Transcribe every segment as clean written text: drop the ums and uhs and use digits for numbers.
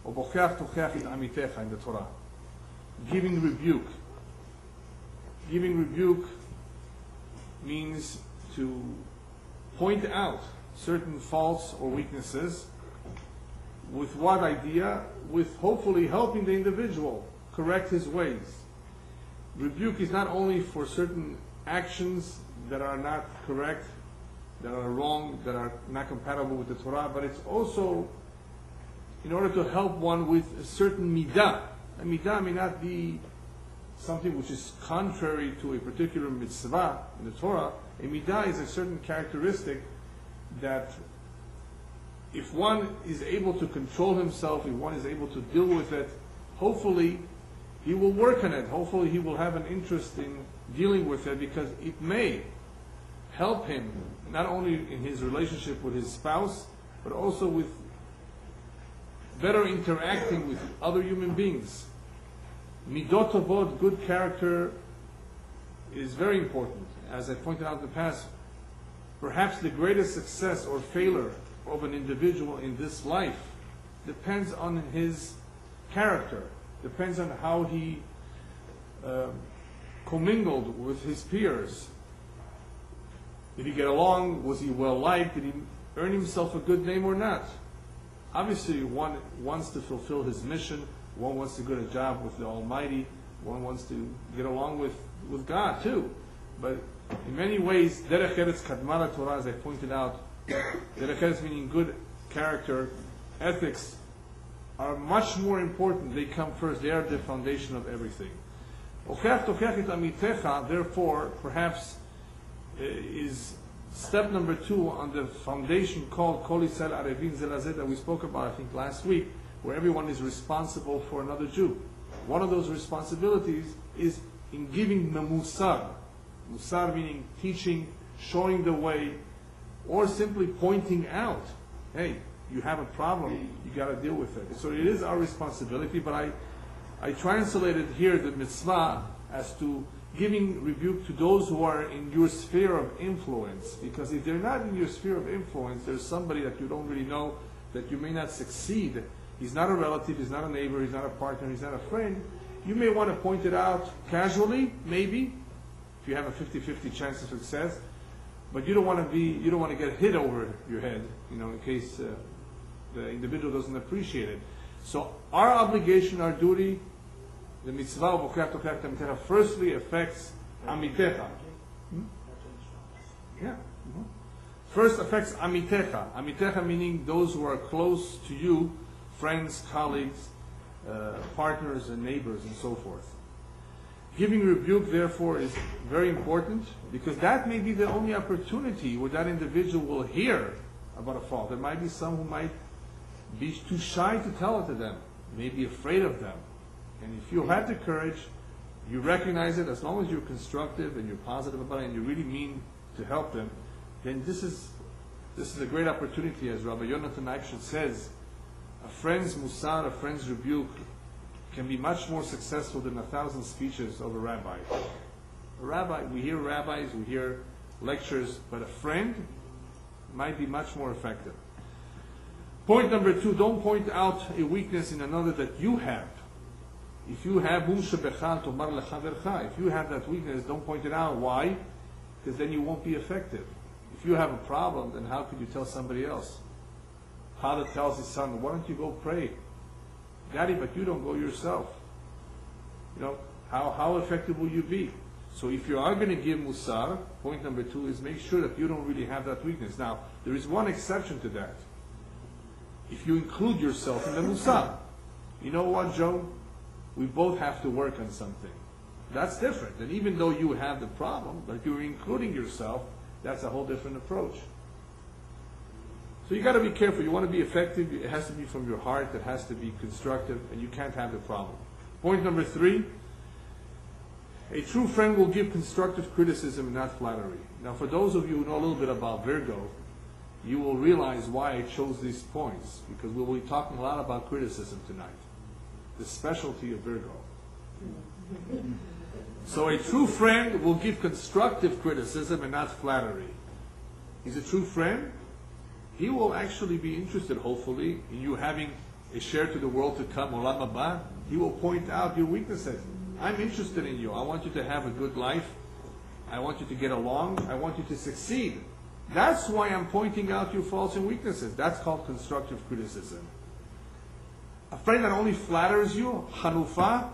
Obocheach tocheach et amitecha in the Torah. Giving rebuke. Giving rebuke means to point out certain faults or weaknesses. With what idea? With hopefully helping the individual correct his ways. Rebuke is not only for certain actions that are not correct, that are wrong, that are not compatible with the Torah, but it's also in order to help one with a certain midah. A midah may not be something which is contrary to a particular mitzvah in the Torah. A midah is a certain characteristic that if one is able to control himself, if one is able to deal with it, hopefully he will work on it. Hopefully he will have an interest in dealing with it, because it may help him not only in his relationship with his spouse, but also with better interacting with other human beings. Midot tovot, good character, is very important. As I pointed out in the past, perhaps the greatest success or failure of an individual in this life depends on his character, depends on how he commingled with his peers. Did he get along? Was he well liked? Did he earn himself a good name or not? Obviously, one wants to fulfill his mission, one wants to get a job with the Almighty, one wants to get along with God too. But in many ways, derech eretz kadma Torah, as I pointed out, derech eretz meaning good character, ethics, are much more important. They come first. They are the foundation of everything. Ocheach tocheach et amitecha, therefore, perhaps is step number 2 on the foundation called Kol Yisrael Arevim Ze Lazeh that we spoke about, I think, last week, where everyone is responsible for another Jew. One of those responsibilities is in giving musar. Musar meaning teaching, showing the way, or simply pointing out, hey, you have a problem, you got to deal with it. So it is our responsibility, but I translated here the mitzvah as to giving rebuke to those who are in your sphere of influence. Because if they're not in your sphere of influence, there's somebody that you don't really know, that you may not succeed. He's not a relative, he's not a neighbor, he's not a partner, he's not a friend. You may want to point it out casually, maybe, if you have a 50-50 chance of success. But you don't want to get hit over your head, in case the individual doesn't appreciate it. So our obligation, our duty, the mitzvah of Ocheach tocheach et amitecha, firstly affects amitecha. Yeah. First affects amitecha. Amitecha meaning those who are close to you, friends, colleagues, partners, and neighbors, and so forth. Giving rebuke, therefore, is very important, because that may be the only opportunity where that individual will hear about a fault. There might be some who might be too shy to tell it to them, may be afraid of them. And if you have the courage, you recognize it, as long as you're constructive and you're positive about it and you really mean to help them, then this is a great opportunity. As Rabbi Yonatan actually says, a friend's musar, a friend's rebuke, can be much more successful than 1,000 speeches of a rabbi. A rabbi, we hear rabbis, we hear lectures, but a friend might be much more effective. Point number 2, don't point out a weakness in another that you have. If you have if you have that weakness, don't point it out. Why? Because then you won't be effective. If you have a problem, then how could you tell somebody else? Father tells his son, why don't you go pray? Daddy, but you don't go yourself. How effective will you be? So if you are going to give musar, point number 2 is make sure that you don't really have that weakness. Now, there is one exception to that. If you include yourself in the musar. You know what, Joe? We both have to work on something. That's different. And even though you have the problem, but if you're including yourself, that's a whole different approach. So you got to be careful. You want to be effective, it has to be from your heart, it has to be constructive, and you can't have the problem. Point number 3, a true friend will give constructive criticism and not flattery. Now, for those of you who know a little bit about Virgo, you will realize why I chose these points, because we will be talking a lot about criticism tonight. The specialty of Virgo. So a true friend will give constructive criticism and not flattery. He's a true friend. He will actually be interested, hopefully, in you having a share to the world to come, Olam Haba, he will point out your weaknesses. I'm interested in you. I want you to have a good life. I want you to get along. I want you to succeed. That's why I'm pointing out your faults and weaknesses. That's called constructive criticism. A friend that only flatters you, Hanufa,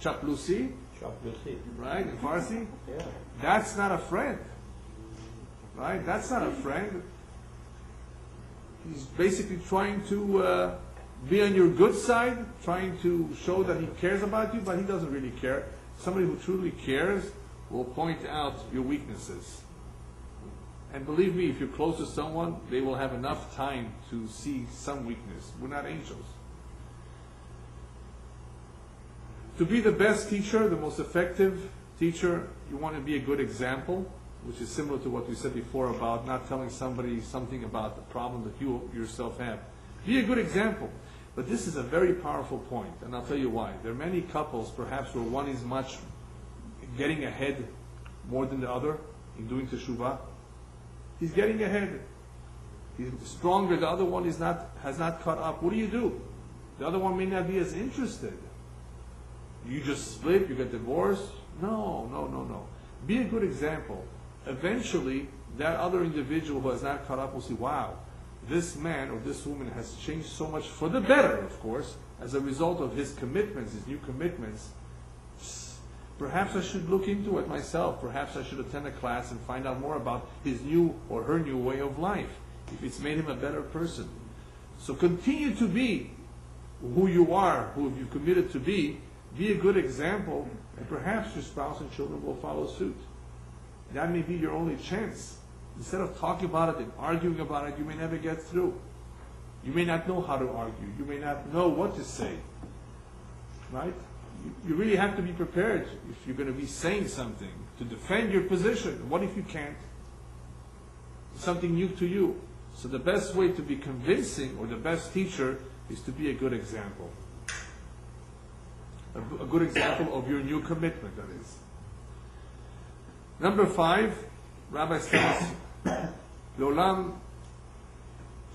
Chaplusi, right, in Farsi, Yeah. that's not a friend. Right? That's not a friend. He's basically trying to be on your good side, trying to show that he cares about you, but he doesn't really care. Somebody who truly cares will point out your weaknesses. And believe me, if you're close to someone, they will have enough time to see some weakness. We're not angels. To be the best teacher, the most effective teacher, you want to be a good example, which is similar to what we said before about not telling somebody something about the problem that you yourself have. Be a good example. But this is a very powerful point, and I'll tell you why. There are many couples, perhaps, where one is much getting ahead more than the other in doing teshuvah. He's getting ahead. He's stronger. The other one has not caught up. What do? The other one may not be as interested. You just split, you get divorced. No. Be a good example. Eventually, that other individual who has not caught up will see, wow, this man or this woman has changed so much for the better, of course, as a result of his commitments, his new commitments. Perhaps I should look into it myself. Perhaps I should attend a class and find out more about his new or her new way of life, if it's made him a better person. So continue to be who you are, who you've committed to be a good example, and perhaps your spouse and children will follow suit. That may be your only chance. Instead of talking about it and arguing about it, you may never get through. You may not know how to argue. You may not know what to say. Right? You really have to be prepared if you're going to be saying something to defend your position. What if you can't? It's something new to you. So the best way to be convincing, or the best teacher, is to be a good example. A good example of your new commitment, that is. Number 5, Rabbi says, לעולם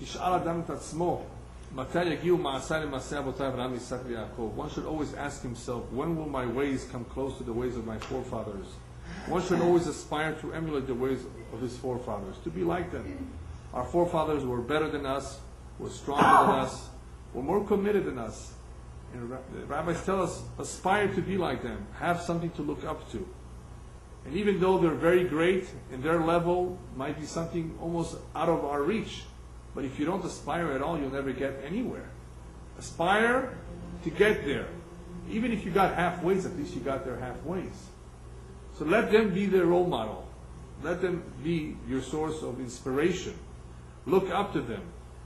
ישאל אדם את עצמו מתי יגיעו מעשיי למעשי אבותיי אברהם, יצחק ויעקב. One should always ask himself, when will my ways come close to the ways of my forefathers? One should always aspire to emulate the ways of his forefathers, to be like them. Our forefathers were better than us, were stronger than us, were more committed than us. And the rabbis tell us, aspire to be like them, have something to look up to. And even though they're very great, and their level might be something almost out of our reach, but if you don't aspire at all, you'll never get anywhere. Aspire to get there. Even if you got halfways, at least you got there halfways. So let them be their role model. Let them be your source of inspiration. Look up to them.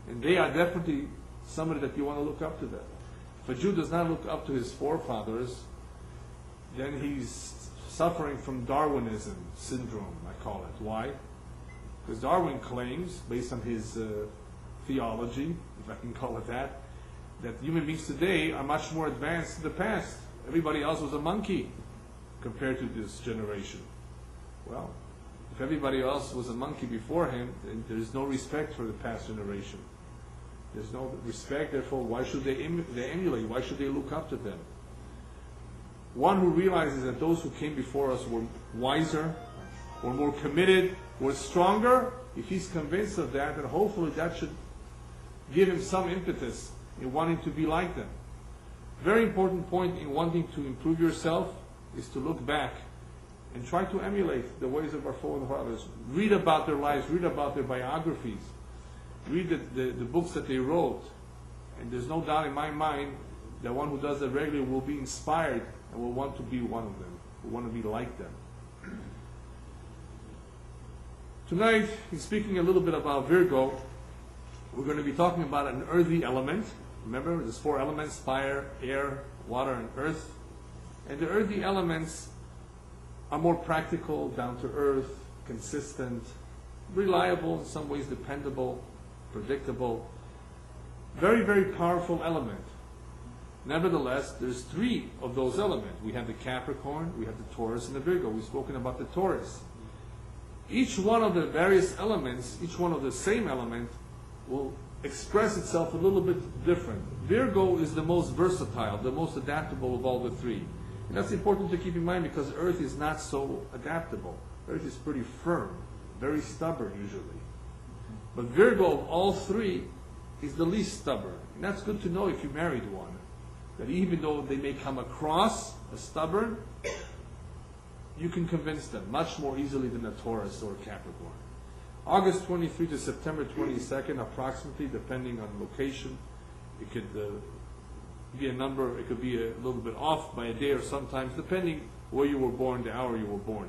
And they are definitely somebody that you want to look up to them. If a Jew does not look up to his forefathers, then he's suffering from Darwinism syndrome, I call it. Why? Because Darwin claims, based on his theology, if I can call it that human beings today are much more advanced than the past. Everybody else was a monkey compared to this generation. Well, if everybody else was a monkey before him, then there's no respect for the past generation. There's no respect, therefore why should they emulate? Why should they look up to them? One who realizes that those who came before us were wiser, were more committed, were stronger, if he's convinced of that, then hopefully that should give him some impetus in wanting to be like them. Very important point in wanting to improve yourself is to look back and try to emulate the ways of our forefathers. Read about their lives, read about their biographies, read the books that they wrote. And there's no doubt in my mind that one who does that regularly will be inspired and will want to be one of them, will want to be like them. Tonight, in speaking a little bit about Virgo, we're going to be talking about an earthy element. Remember, there's 4 elements: fire, air, water, and earth. And the earthy elements are more practical, down to earth, consistent, reliable, in some ways dependable, predictable. Very, very powerful element. Nevertheless, there's 3 of those elements. We have the Capricorn, we have the Taurus, and the Virgo. We've spoken about the Taurus. Each one of the various elements, each one of the same element, will express itself a little bit different. Virgo is the most versatile, the most adaptable of all the three. And that's important to keep in mind because Earth is not so adaptable. Earth is pretty firm, very stubborn usually. But Virgo of all three is the least stubborn. And that's good to know if you married one. That even though they may come across as stubborn, you can convince them much more easily than a Taurus or a Capricorn. August 23 to September 22nd, approximately, depending on location. It could be a number, it could be a little bit off by a day or sometimes, depending where you were born, the hour you were born.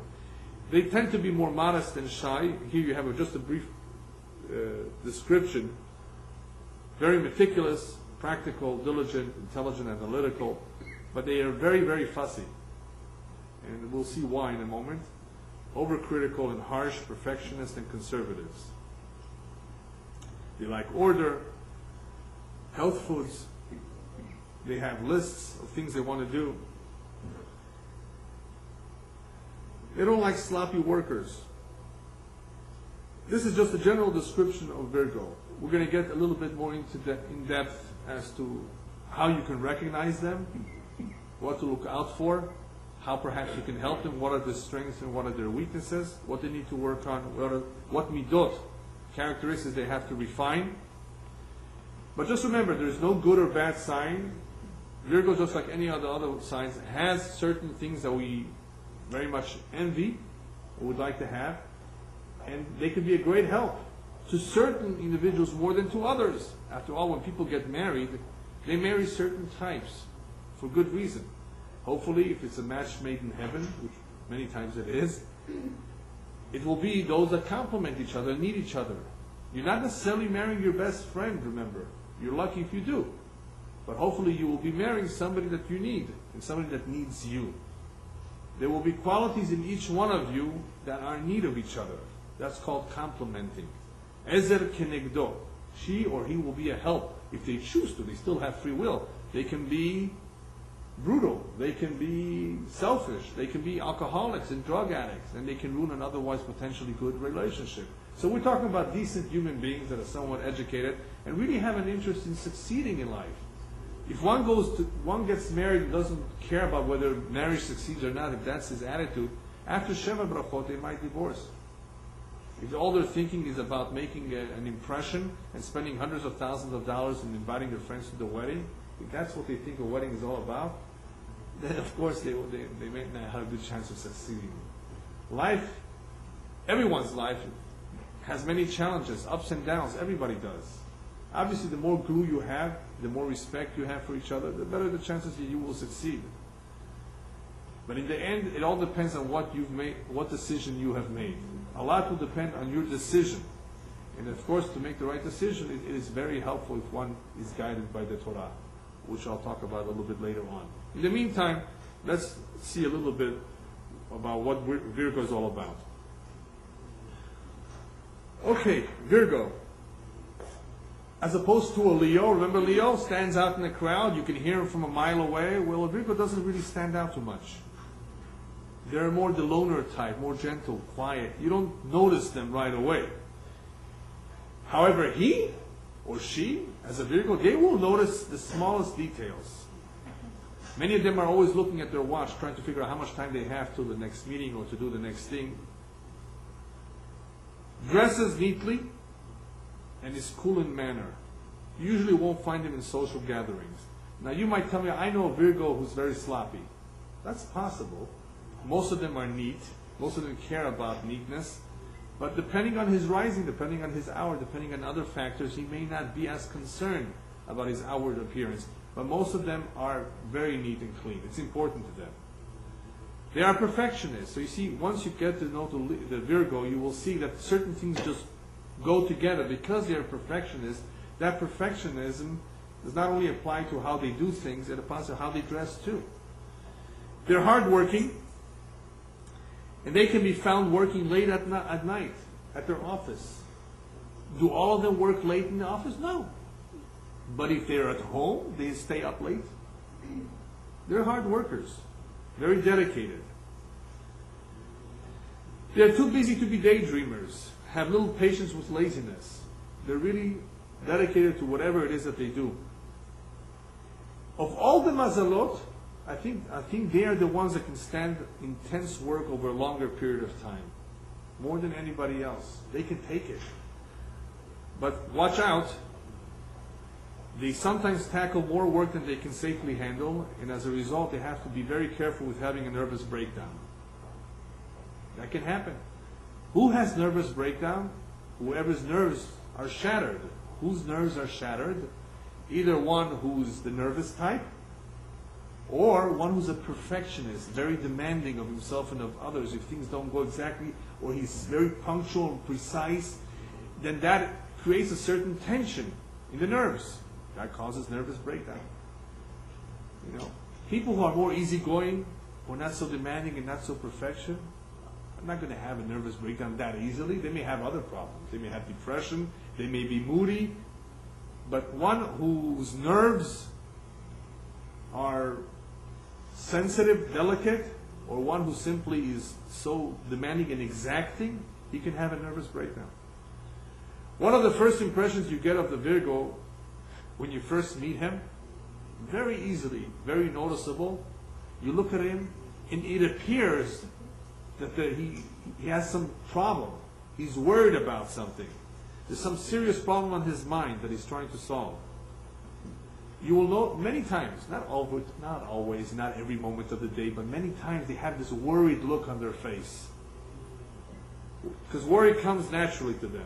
They tend to be more modest and shy. Here you have just a brief description. Very meticulous, practical, diligent, intelligent, analytical, but they are very, very fussy. And we'll see why in a moment. Overcritical and harsh, perfectionists and conservatives. They like order, health foods. They have lists of things they want to do. They don't like sloppy workers. This is just a general description of Virgo. We're going to get a little bit more into in depth as to how you can recognize them, what to look out for, how perhaps you can help them, what are their strengths and what are their weaknesses, what they need to work on, what midot, characteristics they have to refine. But just remember, there is no good or bad sign. Virgo, just like any other signs, has certain things that we very much envy or would like to have, and they can be a great help to certain individuals more than to others. After all, when people get married, they marry certain types for good reason. Hopefully, if it's a match made in heaven, which many times it is, it will be those that complement each other, need each other. You're not necessarily marrying your best friend, remember. You're lucky if you do. But hopefully you will be marrying somebody that you need, and somebody that needs you. There will be qualities in each one of you that are in need of each other. That's called complementing. Ezer kenegdo. She or he will be a help if they choose to. They still have free will. They can be brutal. They can be selfish. They can be alcoholics and drug addicts. And they can ruin an otherwise potentially good relationship. So we're talking about decent human beings that are somewhat educated and really have an interest in succeeding in life. If one gets married and doesn't care about whether marriage succeeds or not, if that's his attitude, after Sheva Brachot, they might divorce. If all they're thinking is about making an impression and spending hundreds of thousands of dollars and inviting their friends to the wedding, if that's what they think a wedding is all about, then of course they may not have a good chance of succeeding. Life, everyone's life, has many challenges, ups and downs. Everybody does. Obviously, the more glue you have, the more respect you have for each other, the better the chances that you will succeed. But in the end, it all depends on what you've made, what decision you have made. A lot will depend on your decision. And of course, to make the right decision, it is very helpful if one is guided by the Torah, which I'll talk about a little bit later on. In the meantime, let's see a little bit about what Virgo is all about. Okay, Virgo. As opposed to a Leo, remember Leo stands out in the crowd, you can hear him from a mile away. Well, a Virgo doesn't really stand out too much. They're more the loner type, more gentle, quiet. You don't notice them right away. However, he or she, as a Virgo, they will notice the smallest details. Many of them are always looking at their watch, trying to figure out how much time they have till the next meeting or to do the next thing. Dresses neatly and is cool in manner. You usually won't find him in social gatherings. Now you might tell me, I know a Virgo who's very sloppy. That's possible. Most of them are neat. Most of them care about neatness. But depending on his rising, depending on his hour, depending on other factors, he may not be as concerned about his outward appearance. But most of them are very neat and clean. It's important to them. They are perfectionists. So you see, once you get to know the Virgo, you will see that certain things just go together. Because they are perfectionists, that perfectionism does not only apply to how they do things, it applies to how they dress too. They're hardworking, and they can be found working late at night at their office. Do all of them work late in the office? No. But if they're at home, they stay up late. They're hard workers, very dedicated. They're too busy to be daydreamers, have little patience with laziness. They're really dedicated to whatever it is that they do. Of all the mazalot, I think they are the ones that can stand intense work over a longer period of time, more than anybody else. They can take it. But watch out, they sometimes tackle more work than they can safely handle, and as a result they have to be very careful with having a nervous breakdown. That can happen. Who has nervous breakdown? Whoever's nerves are shattered. Whose nerves are shattered? Either one who's the nervous type, or one who's a perfectionist, very demanding of himself and of others. If things don't go exactly, or he's very punctual and precise, then that creates a certain tension in the nerves. That causes nervous breakdown. You know, people who are more easygoing, who are not so demanding and not so perfection, are not going to have a nervous breakdown that easily. They may have other problems. They may have depression. They may be moody. But one whose nerves are sensitive, delicate, or one who simply is so demanding and exacting, he can have a nervous breakdown. One of the first impressions you get of the Virgo when you first meet him, very easily, very noticeable, you look at him and it appears that he has some problem. He's worried about something. There's some serious problem on his mind that he's trying to solve. You will know many times, not always, not every moment of the day, but many times they have this worried look on their face. Because worry comes naturally to them.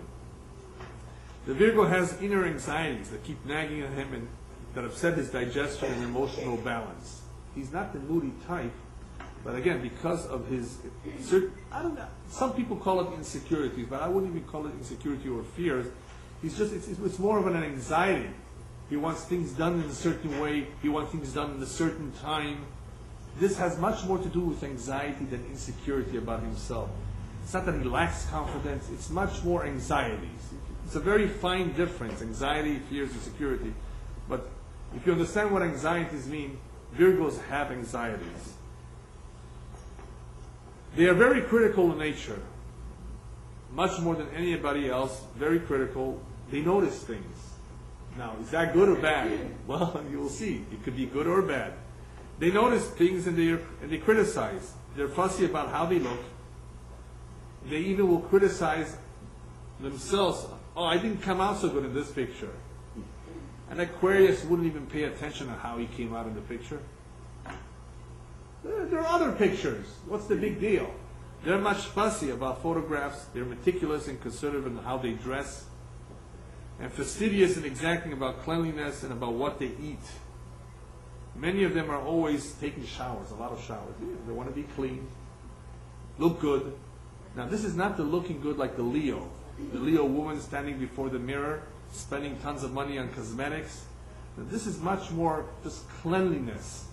The Virgo has inner anxieties that keep nagging at him and that upset his digestion and emotional balance. He's not the moody type, but again, because of his, I don't know, some people call it insecurities, but I wouldn't even call it insecurity or fears. It's more of an anxiety. He wants things done in a certain way. He wants things done in a certain time. This has much more to do with anxiety than insecurity about himself. It's not that he lacks confidence. It's much more anxieties. It's a very fine difference, anxiety, fears, insecurity. But if you understand what anxieties mean, Virgos have anxieties. They are very critical in nature, much more than anybody else, very critical. They notice things. Now, is that good or bad? Well, you will see. It could be good or bad. They notice things and they criticize. They're fussy about how they look. They even will criticize themselves. Oh, I didn't come out so good in this picture. An Aquarius wouldn't even pay attention to how he came out in the picture. There are other pictures. What's the big deal? They're much fussy about photographs. They're meticulous and conservative in how they dress, and fastidious and exacting about cleanliness and about what they eat. Many of them are always taking showers, a lot of showers. They want to be clean, look good. Now, this is not the looking good like the Leo woman standing before the mirror, spending tons of money on cosmetics. Now, this is much more just cleanliness.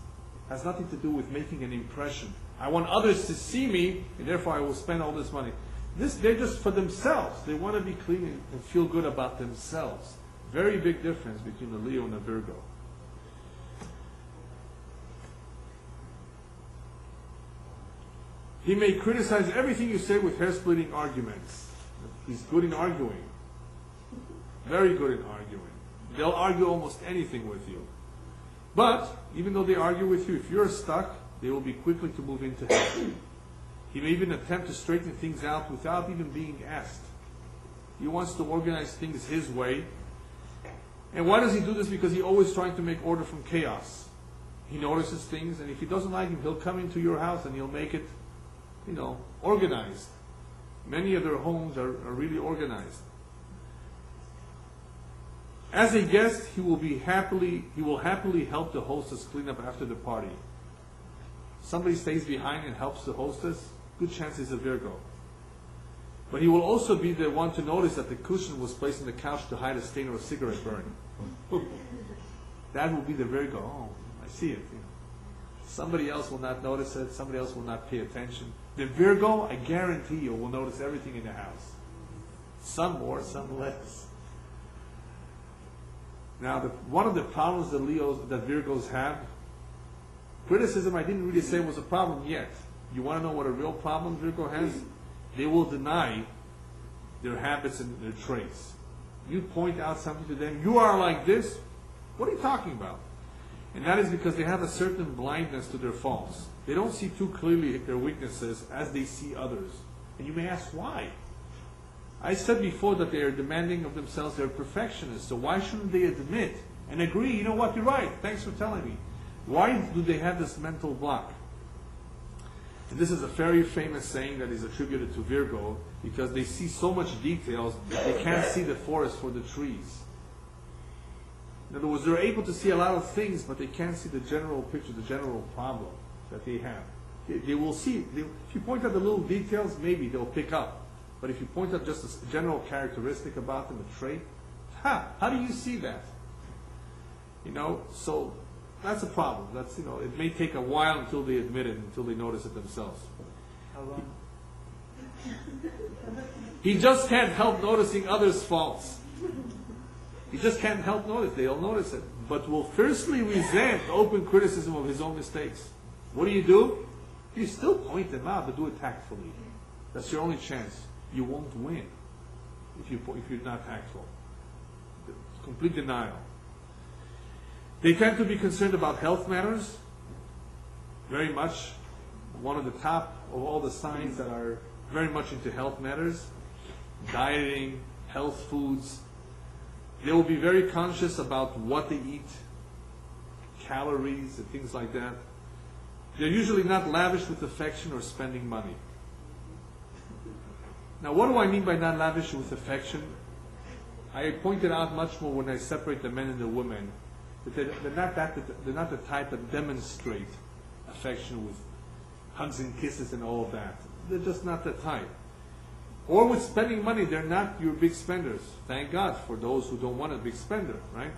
Has nothing to do with making an impression. I want others to see me, and therefore I will spend all this money. They're just for themselves. They want to be clean and feel good about themselves. Very big difference between the Leo and the Virgo. He may criticize everything you say with hair-splitting arguments. He's good in arguing. Very good in arguing. They'll argue almost anything with you. But, even though they argue with you, if you're stuck, they will be quickly to move into help. He may even attempt to straighten things out without even being asked. He wants to organize things his way. And why does he do this? Because he's always trying to make order from chaos. He notices things, and if he doesn't like them, he'll come into your house and he'll make it, organized. Many of their homes are really organized. As a guest, he will happily help the hostess clean up after the party. Somebody stays behind and helps the hostess, good chance he's a Virgo. But he will also be the one to notice that the cushion was placed on the couch to hide a stain or a cigarette burn. That will be the Virgo. Oh, I see it. Somebody else will not notice it. Somebody else will not pay attention. The Virgo, I guarantee you, will notice everything in the house. Some more, some less. Now, one of the problems that Virgos have, criticism I didn't really say was a problem yet. You want to know what a real problem Virgo has? They will deny their habits and their traits. you point out something to them, you are like this, what are you talking about? And that is because they have a certain blindness to their faults. They don't see too clearly their weaknesses as they see others. And you may ask why. I said before that they are demanding of themselves, they're perfectionists, so why shouldn't they admit and agree, you know what, you're right, thanks for telling me. Why do they have this mental block? And this is a very famous saying that is attributed to Virgo, because they see so much details that they can't see the forest for the trees. In other words, they're able to see a lot of things, but they can't see the general picture, the general problem that they have. They will see, if you point out the little details, maybe they'll pick up. But if you point out just a general characteristic about them, a trait, how do you see that? You know, so that's a problem. That's, you know, it may take a while until they admit it, until they notice it themselves. How long? He just can't help noticing others' faults. He just can't help notice. They'll notice it. But will fiercely resent open criticism of his own mistakes. What do? You still point them out, but do it tactfully. That's your only chance. You won't win if you're not tactful. Complete denial. They tend to be concerned about health matters, very much. One of the top of all the signs that are very much into health matters, dieting, health foods. They will be very conscious about what they eat, calories and things like that. They're usually not lavish with affection or spending money. Now, what do I mean by not lavish with affection? I pointed out much more when I separate the men and the women. They're not the type that demonstrate affection with hugs and kisses and all of that. They're just not the type. Or with spending money, they're not your big spenders. Thank God for those who don't want a big spender, right?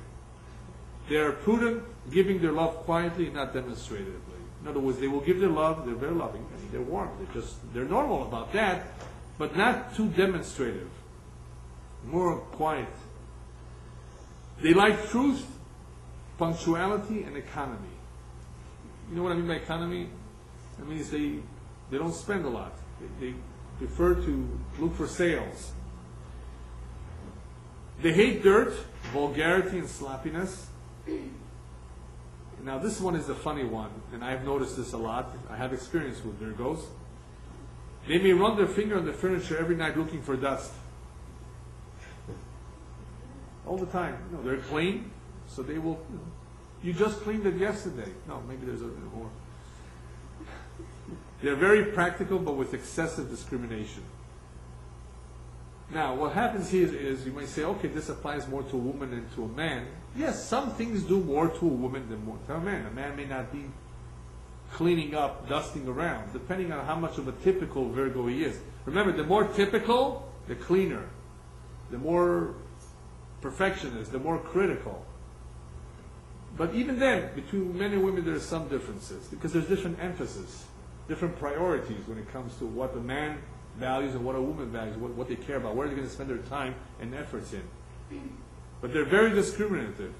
They're prudent, giving their love quietly and not demonstratively. In other words, they will give their love, they're very loving, and they're warm. They're normal about that, but not too demonstrative. More quiet. They like truth, punctuality, and economy. You know what I mean by economy? That means they don't spend a lot. They prefer to look for sales. They hate dirt, vulgarity, and sloppiness. Now this one is a funny one, and I've noticed this a lot. I have experience with Virgos. They may run their finger on the furniture every night looking for dust. All the time. You know, they're clean, so they will, you just cleaned it yesterday. No, maybe there's a bit more. They're very practical, but with excessive discrimination. Now, what happens here is you might say, okay, this applies more to a woman than to a man. Yes, some things do more to a woman than more to a man. A man may not be cleaning up, dusting around, depending on how much of a typical Virgo he is. Remember, the more typical, the cleaner. The more perfectionist, the more critical. But even then, between men and women, there are some differences, because there's different emphasis, different priorities when it comes to what a man values and what a woman values, what they care about, where they're going to spend their time and efforts in. But they're very discriminative.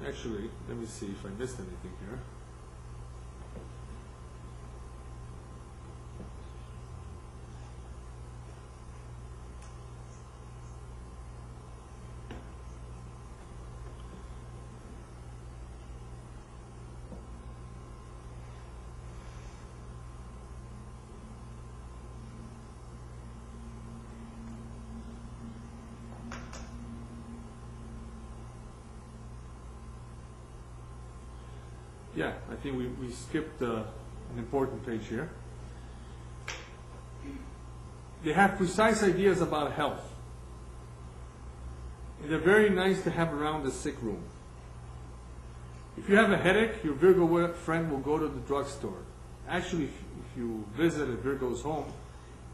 Actually, let me see if I missed anything here. Yeah, I think we skipped an important page here. They have precise ideas about health. And they're very nice to have around the sick room. If you have a headache, your Virgo friend will go to the drugstore. Actually, if you visit a Virgo's home,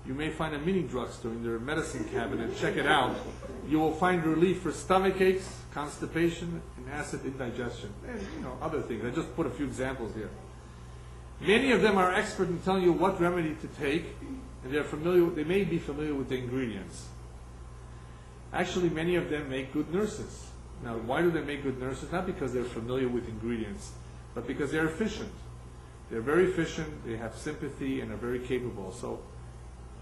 you may find a mini drugstore in their medicine cabinet. Check it out. You will find relief for stomach aches, constipation, and acid indigestion, and other things. I just put a few examples here. Many of them are expert in telling you what remedy to take, and they may be familiar with the ingredients. Actually, many of them make good nurses. Now, why do they make good nurses? Not because they're familiar with ingredients, but because they're efficient. They're very efficient, they have sympathy, and are very capable. So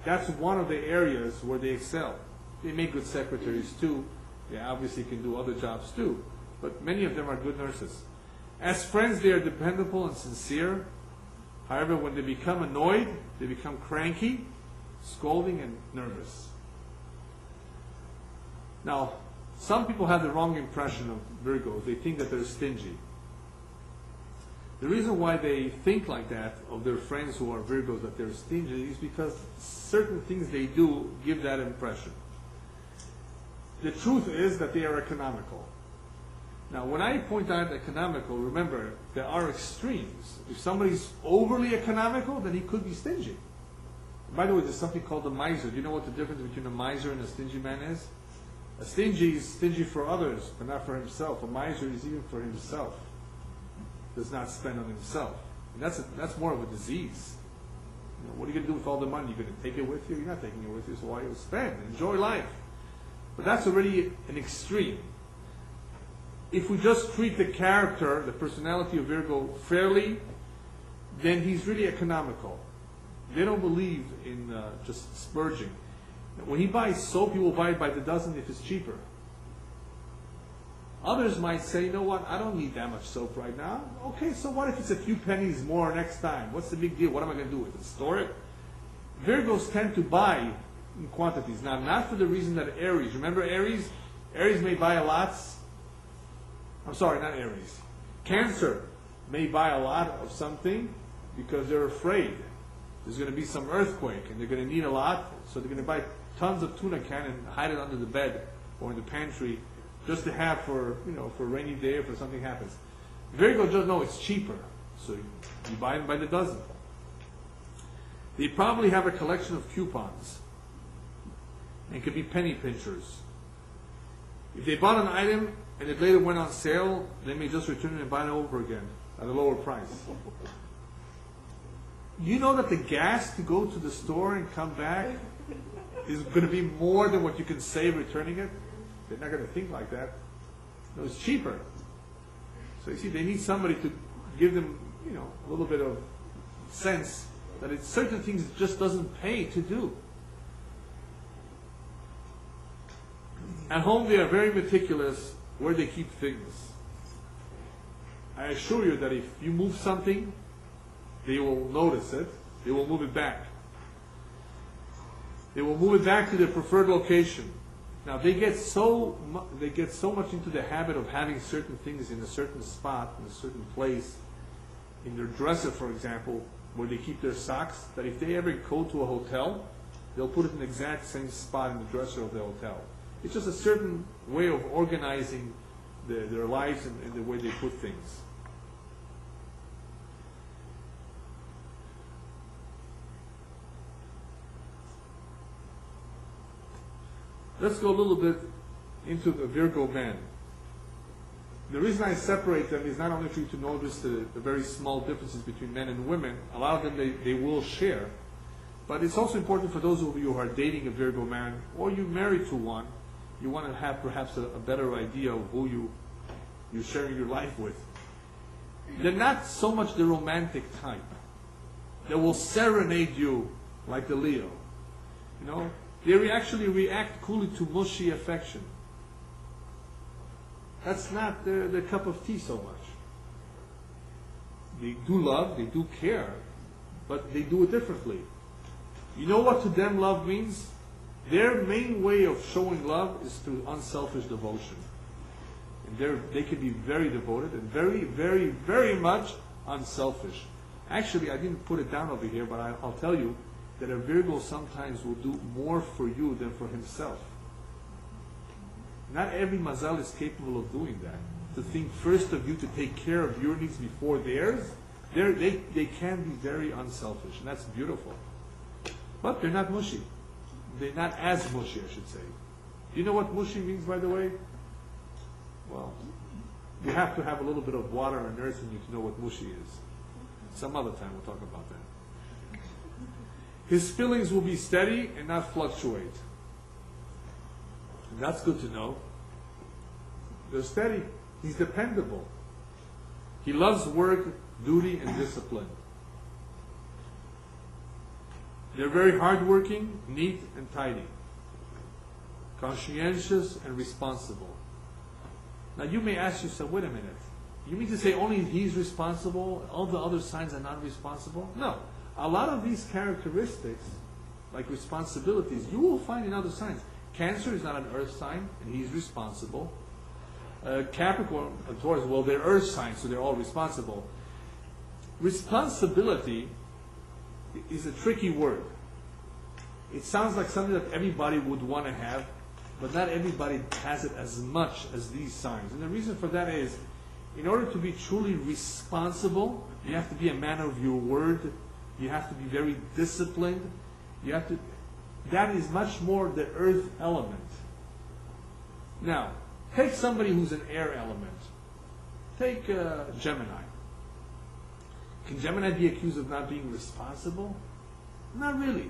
that's one of the areas where they excel. They make good secretaries too. They obviously can do other jobs too. But many of them are good nurses. As friends, they are dependable and sincere. However, when they become annoyed, they become cranky, scolding, and nervous. Now, some people have the wrong impression of Virgos. They think that they're stingy. The reason why they think like that of their friends who are Virgos, that they're stingy, is because certain things they do give that impression. The truth is that they are economical. Now, when I point out economical, remember, there are extremes. If somebody's overly economical, then he could be stingy. By the way, there's something called a miser. Do you know what the difference between a miser and a stingy man is? A stingy is stingy for others, but not for himself. A miser is even for himself. Does not spend on himself. And that's more of a disease. You know, what are you going to do with all the money? You're going to take it with you? You're not taking it with you, so why you spend? Enjoy life. But that's already an extreme. If we just treat the character, the personality of Virgo fairly, then he's really economical. They don't believe in just splurging. When he buys soap, he will buy it by the dozen if it's cheaper. Others might say, you know what, I don't need that much soap right now. Okay, so what if it's a few pennies more next time? What's the big deal? What am I going to do with it? Store it? Virgos tend to buy in quantities. Now, not for the reason that Aries. Remember Aries? Aries may buy a lot. I'm sorry, not Aries. Cancer may buy a lot of something because they're afraid there's going to be some earthquake and they're going to need a lot, so they're going to buy tons of tuna can and hide it under the bed or in the pantry just to have for, you know, for a rainy day or for something happens. Virgo just know it's cheaper, so you buy them by the dozen. They probably have a collection of coupons. It could be penny pinchers. If they bought an item and it later went on sale, they may just return it and buy it over again at a lower price. You know that the gas to go to the store and come back is going to be more than what you can save returning it? They're not going to think like that. No, it's cheaper. So you see, they need somebody to give them, you know, a little bit of sense that it's certain things it just doesn't pay to do. At home, they are very meticulous where they keep things. I assure you that if you move something, they will notice it. They will move it back. They will move it back to their preferred location. Now, they get so much into the habit of having certain things in a certain spot, in a certain place, in their dresser, for example, where they keep their socks, that if they ever go to a hotel, they'll put it in the exact same spot in the dresser of the hotel. It's just a certain way of organizing their lives and the way they put things. Let's go a little bit into the Virgo man. The reason I separate them is not only for you to notice the very small differences between men and women. A lot of them they will share. But it's also important for those of you who are dating a Virgo man, or you're married to one, you want to have perhaps a better idea of who you're sharing your life with. They're not so much the romantic type. They will serenade you like the Leo. You know? They actually react coolly to mushy affection. That's not their cup of tea so much. They do love, they do care, but they do it differently. You know what to them love means? Their main way of showing love is through unselfish devotion. And they can be very devoted and very, very, very much unselfish. Actually, I didn't put it down over here, but I'll tell you that a Virgo sometimes will do more for you than for himself. Not every Mazal is capable of doing that. To think first of you, to take care of your needs before theirs, they can be very unselfish, and that's beautiful. But they're not mushy. They're not as mushy, I should say. Do you know what mushy means, by the way? Well, you have to have a little bit of water and earth in you to know what mushy is. Some other time we'll talk about that. His feelings will be steady and not fluctuate. And that's good to know. They're steady. He's dependable. He loves work, duty, and discipline. They're very hardworking, neat and tidy, conscientious and responsible. Now you may ask yourself, wait a minute, you mean to say only he's responsible, all the other signs are not responsible? No. A lot of these characteristics, like responsibilities, you will find in other signs. Cancer is not an earth sign, and he's responsible. Capricorn and Taurus, well, they're earth signs, so they're all responsible. Responsibility is a tricky word. It sounds like something that everybody would want to have, but not everybody has it as much as these signs. And the reason for that is, in order to be truly responsible, you have to be a man of your word. You have to be very disciplined. You have to. That is much more the earth element. Now, take somebody who's an air element. Take Gemini. Can Gemini be accused of not being responsible? Not really.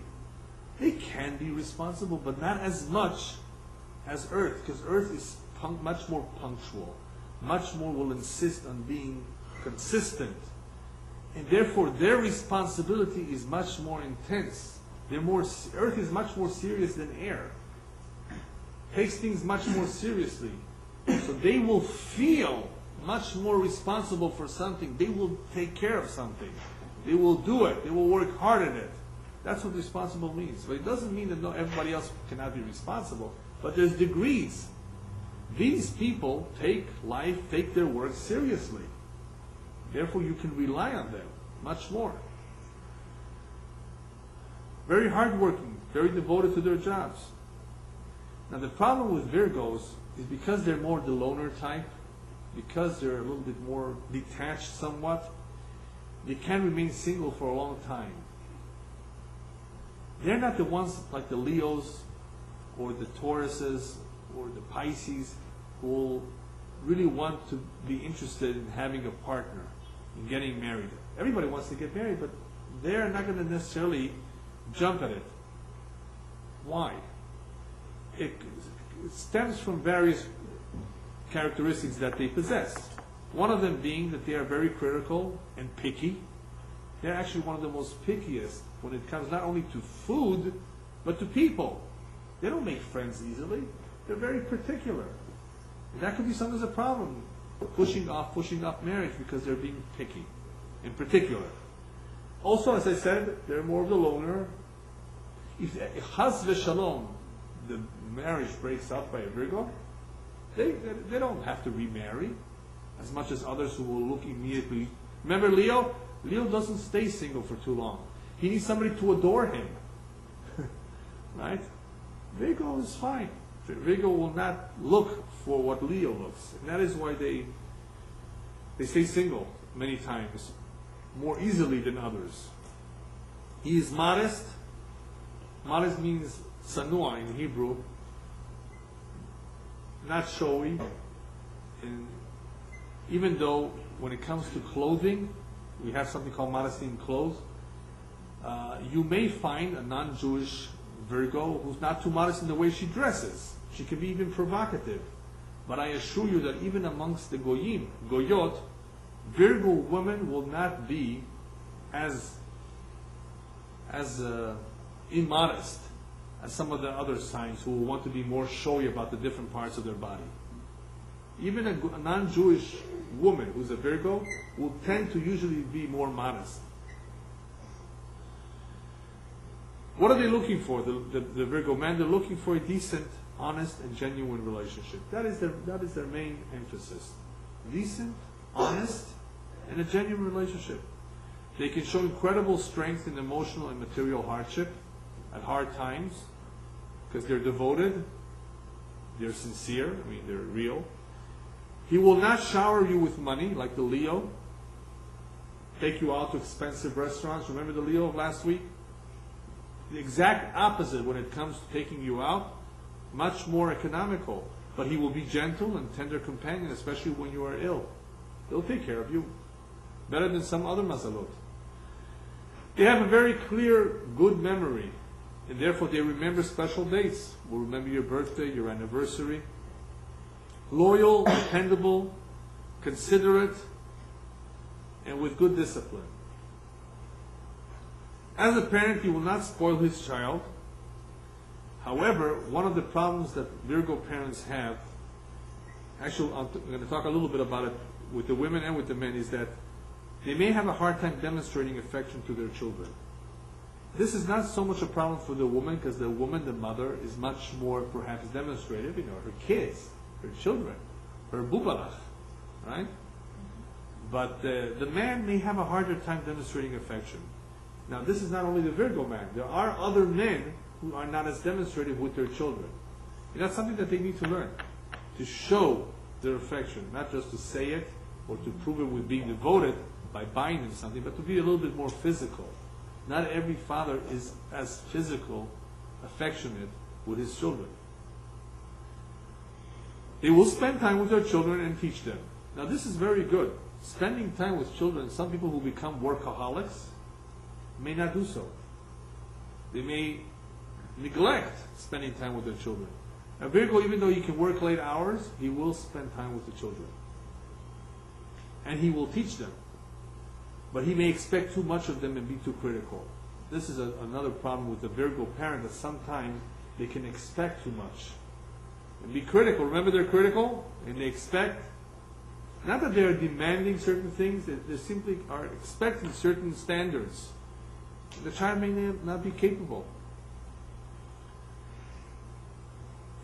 They can be responsible, but not as much as Earth, because Earth is much more punctual, much more will insist on being consistent, and therefore their responsibility is much more intense. Earth is much more serious than air. Takes things much more seriously. So they will feel much more responsible for something. They will take care of something. They will do it. They will work hard at it. That's what responsible means. But it doesn't mean that everybody else cannot be responsible. But there's degrees. These people take life, take their work seriously. Therefore, you can rely on them much more. Very hardworking, very devoted to their jobs. Now, the problem with Virgos is because they're more the loner type, because they're a little bit more detached somewhat, they can remain single for a long time. They're not the ones like the Leos or the Tauruses or the Pisces who will really want to be interested in having a partner, in getting married. Everybody wants to get married, but they're not going to necessarily jump at it. Why? It stems from various characteristics that they possess. One of them being that they are very critical and picky. They're actually one of the most pickiest when it comes not only to food, but to people. They don't make friends easily. They're very particular. And that could be sometimes a problem, pushing off marriage because they're being picky, in particular. Also, as I said, they're more of the loner. If Chas v'Shalom, the marriage breaks up by a Virgo, they don't have to remarry, as much as others who will look immediately. Remember Leo? Leo doesn't stay single for too long. He needs somebody to adore him. Right? Virgo is fine. Virgo will not look for what Leo looks. And that is why they stay single many times, more easily than others. He is modest. Modest means sanua in Hebrew, not showy. And even though when it comes to clothing, we have something called modesty in clothes, you may find a non-Jewish Virgo who's not too modest in the way she dresses. She can be even provocative. But I assure you that even amongst the Goyim, Goyot, Virgo women will not be as immodest as some of the other signs who will want to be more showy about the different parts of their body. Even a non-Jewish woman who's a Virgo will tend to usually be more modest. What are they looking for, the Virgo man? They're looking for a decent, honest, and genuine relationship. That is their main emphasis. Decent, honest, and a genuine relationship. They can show incredible strength in emotional and material hardship at hard times because they're devoted, they're sincere, they're real. He will not shower you with money like the Leo, take you out to expensive restaurants. Remember the Leo of last week? The exact opposite when it comes to taking you out, much more economical. But he will be gentle and tender companion, especially when you are ill. He'll take care of you better than some other mazalot. They have a very clear, good memory, and therefore they remember special dates. Will remember your birthday, your anniversary. Loyal, dependable, considerate, and with good discipline. As a parent, you will not spoil his child. However, one of the problems that Virgo parents have, actually I'm going to talk a little bit about it with the women and with the men, is that they may have a hard time demonstrating affection to their children. This is not so much a problem for the woman, because the woman, the mother, is much more perhaps demonstrative, her kids, her children, her bubalach, right? But the man may have a harder time demonstrating affection. Now, this is not only the Virgo man. There are other men who are not as demonstrative with their children. And that's something that they need to learn, to show their affection, not just to say it or to prove it with being devoted by buying them something, but to be a little bit more physical. Not every father is as physical, affectionate with his children. They will spend time with their children and teach them. Now, this is very good. Spending time with children, some people who become workaholics may not do so. They may neglect spending time with their children. A Virgo, even though he can work late hours, he will spend time with the children. And he will teach them. But he may expect too much of them and be too critical. This is another problem with the Virgo parent, that sometimes they can expect too much. And be critical. Remember, they're critical, and they expect, not that they're demanding certain things, they simply are expecting certain standards. The child may not be capable.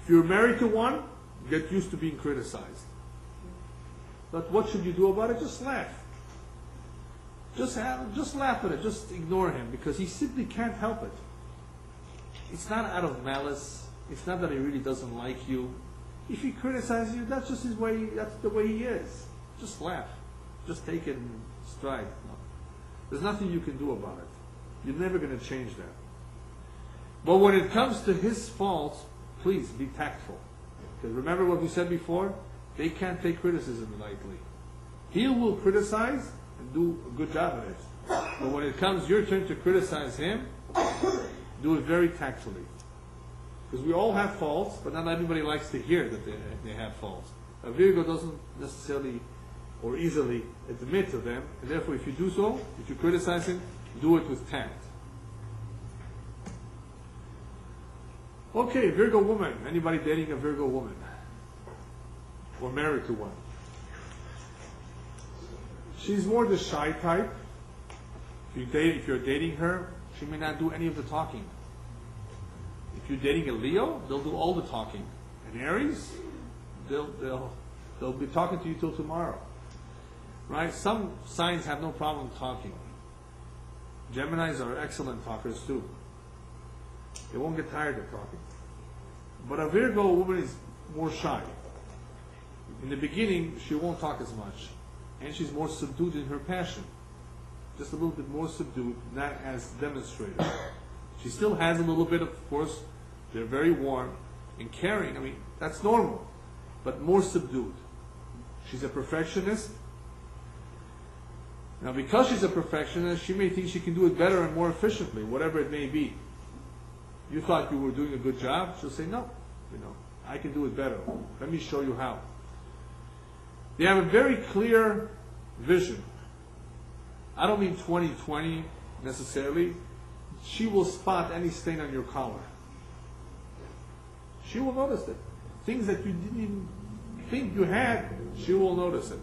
If you're married to one, get used to being criticized. But what should you do about it? Just laugh. Just laugh at it. Just ignore him, because he simply can't help it. It's not out of malice. It's not that he really doesn't like you. If he criticizes you, that's just his way. That's the way he is. Just laugh. Just take it in stride. No. There's nothing you can do about it. You're never going to change that. But when it comes to his faults, please be tactful. Because remember what we said before? They can't take criticism lightly. He will criticize and do a good job at it. But when it comes your turn to criticize him, do it very tactfully. Because we all have faults, but not everybody likes to hear that they have faults. A Virgo doesn't necessarily or easily admit to them, and therefore if you do so, if you criticize him, do it with tact. Okay, Virgo woman. Anybody dating a Virgo woman? Or married to one? She's more the shy type. If you're dating her, she may not do any of the talking. If you're dating a Leo, they'll do all the talking. And Aries, they'll be talking to you till tomorrow. Right? Some signs have no problem talking. Geminis are excellent talkers too. They won't get tired of talking. But a Virgo woman is more shy. In the beginning, she won't talk as much. And she's more subdued in her passion. Just a little bit more subdued, not as demonstrated. She still has a little bit, of course, they're very warm and caring. I mean, that's normal. But more subdued. She's a perfectionist. Now, because she's a perfectionist, she may think she can do it better and more efficiently, whatever it may be. You thought you were doing a good job? She'll say, no, I can do it better. Let me show you how. They have a very clear vision. I don't mean 20/20 necessarily. She will spot any stain on your collar. She will notice it. Things that you didn't even think you had, she will notice it.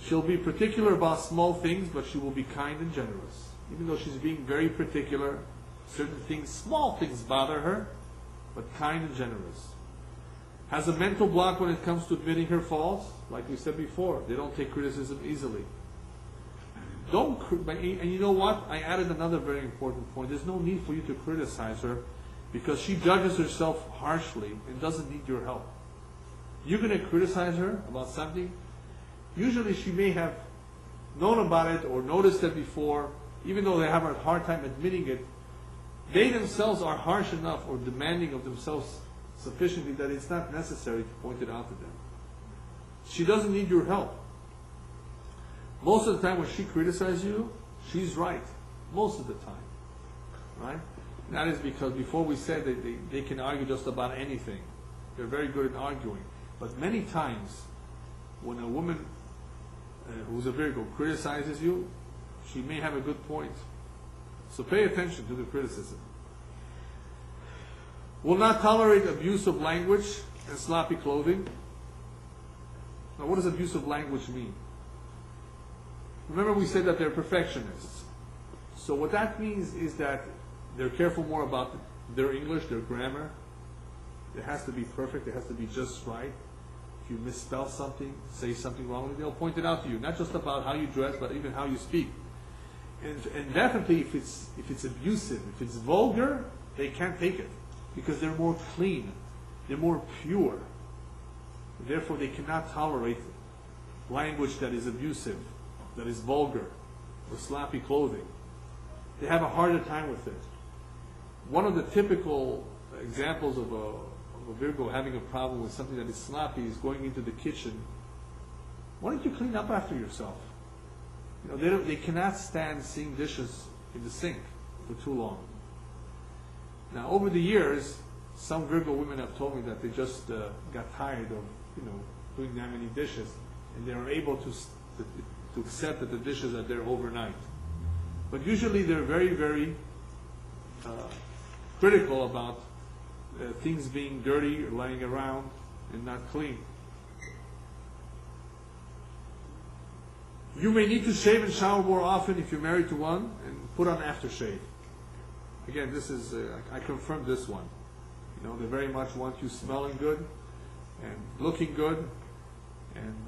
She'll be particular about small things, but she will be kind and generous. Even though she's being very particular, certain things, small things bother her, but kind and generous. Has a mental block when it comes to admitting her faults. Like we said before, they don't take criticism easily. And you know what? I added another very important point. There's no need for you to criticize her, because she judges herself harshly and doesn't need your help. You're going to criticize her about something. Usually she may have known about it or noticed it before, even though they have a hard time admitting it. They themselves are harsh enough or demanding of themselves sufficiently that it's not necessary to point it out to them. She doesn't need your help. Most of the time when she criticizes you, she's right. Most of the time. Right? And that is because before we said that they can argue just about anything. They're very good at arguing. But many times, when a woman who's a Virgo criticizes you, she may have a good point. So pay attention to the criticism. Will not tolerate abusive language and sloppy clothing. Now, what does abusive language mean? Remember, we said that they're perfectionists. So what that means is that they're careful more about their English, their grammar. It has to be perfect. It has to be just right. If you misspell something, say something wrongly, they'll point it out to you. Not just about how you dress, but even how you speak. And definitely, if it's abusive, if it's vulgar, they can't take it because they're more clean, they're more pure. Therefore, they cannot tolerate language that is abusive, that is vulgar, or sloppy clothing. They have a harder time with it. One of the typical examples of a Virgo having a problem with something that is sloppy is going into the kitchen. Why don't you clean up after yourself? You know, they cannot stand seeing dishes in the sink for too long. Now, over the years, some Virgo women have told me that they just got tired of, doing that many dishes, and they are able to accept that the dishes are there overnight. But usually, they're very, very critical about things being dirty or lying around and not clean. You may need to shave and shower more often if you're married to one, and put on aftershave. Again, this is I confirmed this one. They very much want you smelling good and looking good, and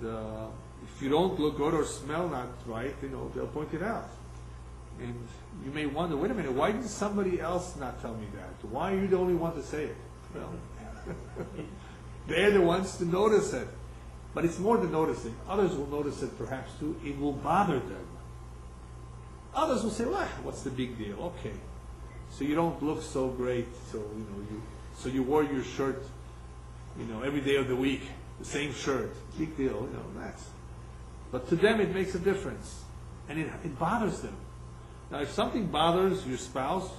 if you don't look good or smell not right, they'll point it out. And you may wonder, wait a minute, why did somebody else not tell me that? Why are you the only one to say it? Well, they're the ones to notice it. But it's more than noticing. Others will notice it perhaps too. It will bother them. Others will say, well, what's the big deal? Okay. So you don't look so great. So you wore your shirt, every day of the week, the same shirt. Big deal, that's. But to them it makes a difference. And it bothers them. Now, if something bothers your spouse,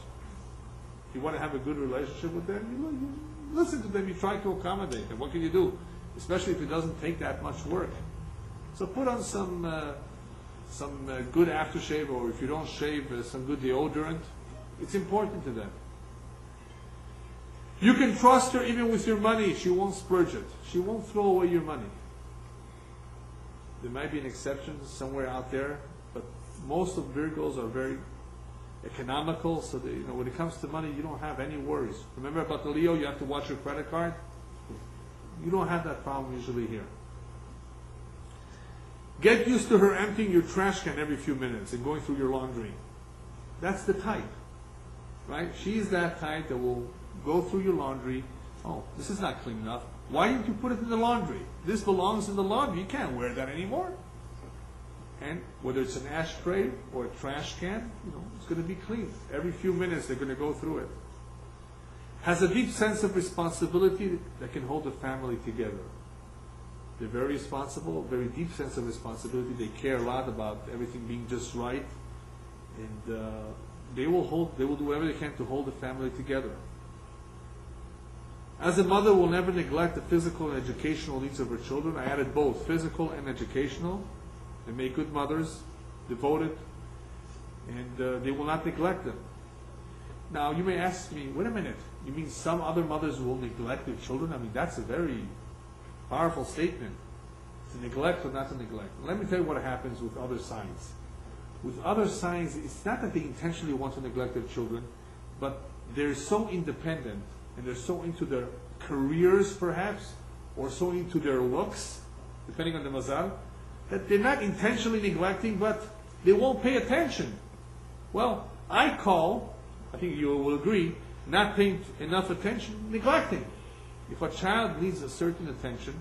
you want to have a good relationship with them, you listen to them, you try to accommodate them. What can you do? Especially if it doesn't take that much work. So put on some good aftershave, or if you don't shave, some good deodorant. It's important to them. You can trust her even with your money. She won't splurge it. She won't throw away your money. There might be an exception somewhere out there, but most of Virgos are very economical, so when it comes to money, you don't have any worries. Remember about the Leo, you have to watch your credit card? You don't have that problem usually here. Get used to her emptying your trash can every few minutes and going through your laundry. That's the type, right? She's that type that will go through your laundry. Oh, this is not clean enough. Why didn't you put it in the laundry? This belongs in the laundry. You can't wear that anymore. And whether it's an ashtray or a trash can, it's going to be clean. Every few minutes they're going to go through it. Has a deep sense of responsibility that can hold the family together. They're very responsible, very deep sense of responsibility. They care a lot about everything being just right, and they will do whatever they can to hold the family together. As a mother, will never neglect the physical and educational needs of her children. I added both, physical and educational. They make good mothers, devoted, and they will not neglect them. Now, you may ask me, wait a minute, you mean some other mothers will neglect their children? I mean, that's a very powerful statement. To neglect or not to neglect. Let me tell you what happens with other signs. With other signs, it's not that they intentionally want to neglect their children, but they're so independent, and they're so into their careers, perhaps, or so into their looks, depending on the Mazal, that they're not intentionally neglecting, but they won't pay attention. Well, I call, I think you will agree, not paying enough attention, neglecting. If a child needs a certain attention,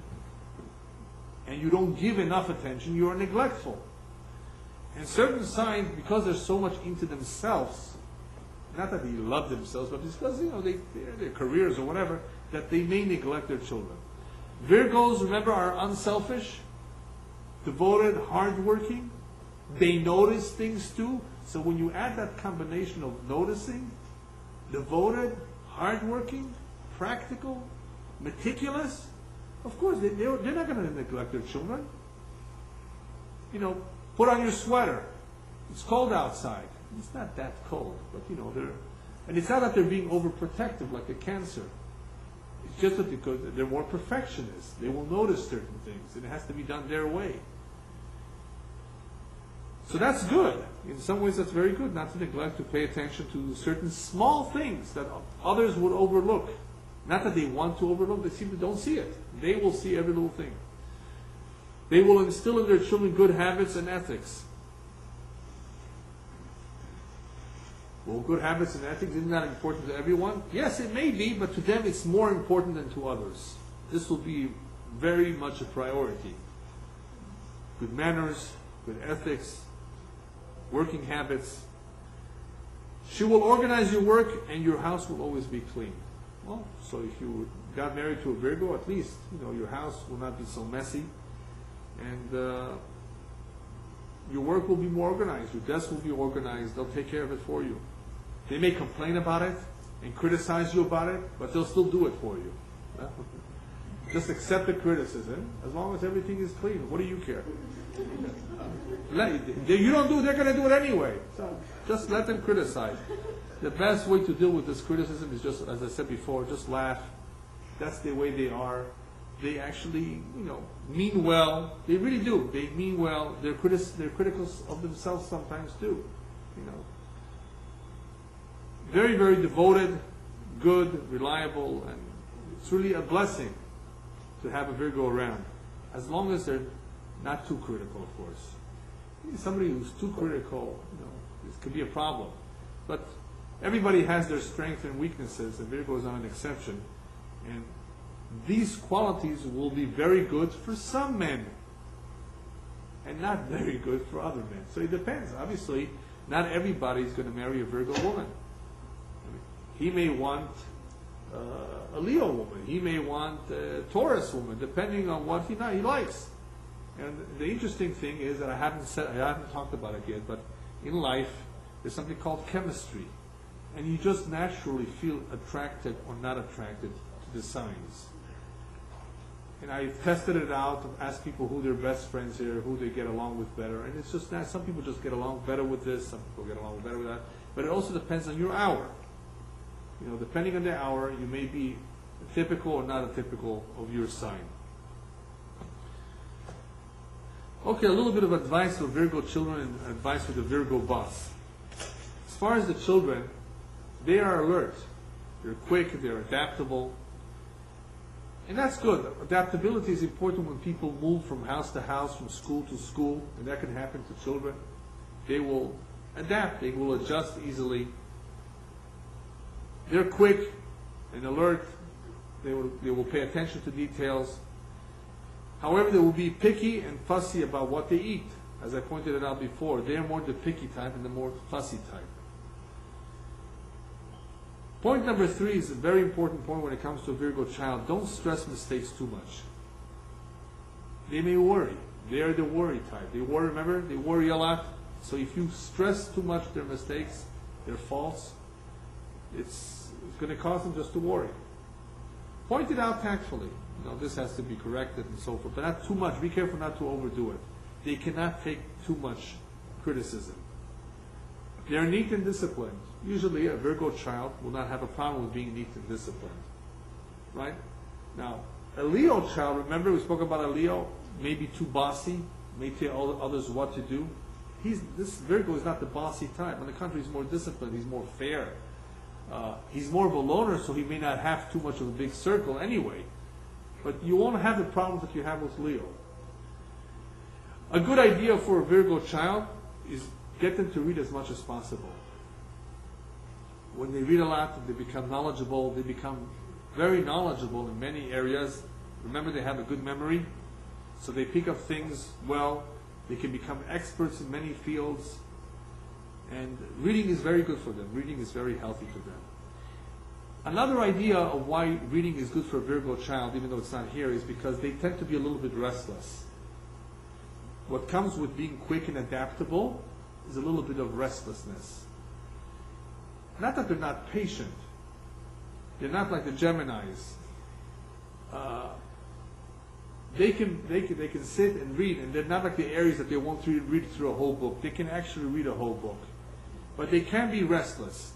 and you don't give enough attention, you are neglectful. And certain signs, because they're so much into themselves, not that they love themselves, but because their careers or whatever, that they may neglect their children. Virgos, remember, are unselfish, devoted, hardworking. They notice things too. So when you add that combination of noticing, devoted, hardworking, practical, meticulous, of course they're not going to neglect their children. Put on your sweater. It's cold outside. it's not that cold, but and it's not that they're being overprotective like a Cancer. It's just that because they're more perfectionists. They will notice certain things, and it has to be done their way. So that's good. In some ways, that's very good, not to neglect to pay attention to certain small things that others would overlook. Not that they want to overlook, they simply don't see it. They will see every little thing. They will instill in their children good habits and ethics. Well, good habits and ethics, isn't that important to everyone? Yes, it may be, but to them it's more important than to others. This will be very much a priority. Good manners, good ethics, working habits. She will organize your work and your house will always be clean. Well, so if you got married to a Virgo, at least your house will not be so messy, and your work will be more organized. Your desk will be organized. They'll take care of it for you. They may complain about it and criticize you about it, but they'll still do it for you. Just accept the criticism. As long as everything is clean, what do you care? You don't do it, they're going to do it anyway. So just let them criticize. The best way to deal with this criticism is just, as I said before, just laugh. That's the way they are. They actually, mean well. They really do. They mean well. They're critical of themselves sometimes too. Very, very devoted, good, reliable, and it's really a blessing to have a Virgo around. As long as they're not too critical, of course. Somebody who's too critical, this could be a problem. But everybody has their strengths and weaknesses, and Virgo is not an exception. And these qualities will be very good for some men, and not very good for other men. So it depends. Obviously, not everybody is going to marry a Virgo woman. He may want a Leo woman. He may want a Taurus woman, depending on what he likes. And the interesting thing is that I haven't talked about it yet, but in life, there's something called chemistry. And you just naturally feel attracted or not attracted to the signs. And I tested it out, asked people who their best friends are, who they get along with better. And it's just that some people just get along better with this, some people get along better with that. But it also depends on your hour. Depending on the hour, you may be typical or not a typical of your sign. Okay, a little bit of advice for Virgo children and advice for the Virgo boss. As far as the children, they are alert. They're quick, they're adaptable. And that's good. Adaptability is important when people move from house to house, from school to school, and that can happen to children. They will adapt, they will adjust easily. They're quick and alert. They will pay attention to details. However, they will be picky and fussy about what they eat. As I pointed it out before, they're more the picky type and the more fussy type. Point number 3 is a very important point when it comes to a Virgo child. Don't stress mistakes too much. They may worry. They are the worry type. They worry, remember? They worry a lot. So if you stress too much their mistakes, their faults, it's going to cause them just to worry. Point it out tactfully. This has to be corrected and so forth, but not too much. Be careful not to overdo it. They cannot take too much criticism. They are neat and disciplined. Usually a Virgo child will not have a problem with being neat and disciplined. Right? Now, a Leo child, remember we spoke about a Leo, may be too bossy, may tell others what to do. This Virgo is not the bossy type. On the contrary, he's more disciplined, he's more fair. He's more of a loner, so he may not have too much of a big circle anyway. But you won't have the problems that you have with Leo. A good idea for a Virgo child is get them to read as much as possible. When they read a lot, they become knowledgeable. They become very knowledgeable in many areas. Remember, they have a good memory, so they pick up things well. They can become experts in many fields. And reading is very good for them. Reading is very healthy to them. Another idea of why reading is good for a Virgo child, even though it's not here, is because they tend to be a little bit restless. What comes with being quick and adaptable is a little bit of restlessness. Not that they're not patient. They're not like the Geminis. They can sit and read, and they're not like the Aries that they won't read through a whole book. They can actually read a whole book. But they can be restless.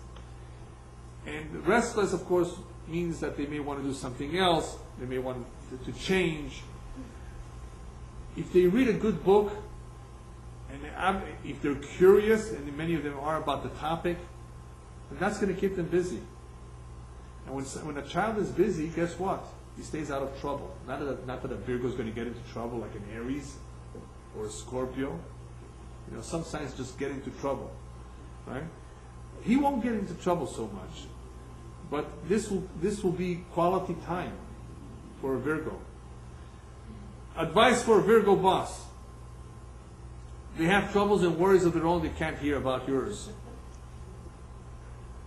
And restless, of course, means that they may want to do something else. They may want to change. If they read a good book, and if they're curious, and many of them are about the topic, then that's going to keep them busy. And when a child is busy, guess what? He stays out of trouble. Not that a Virgo is going to get into trouble like an Aries or a Scorpio. Some signs just get into trouble, right? He won't get into trouble so much, but this will be quality time for a Virgo. Advice for a Virgo boss: they have troubles and worries of their own. They can't hear about yours.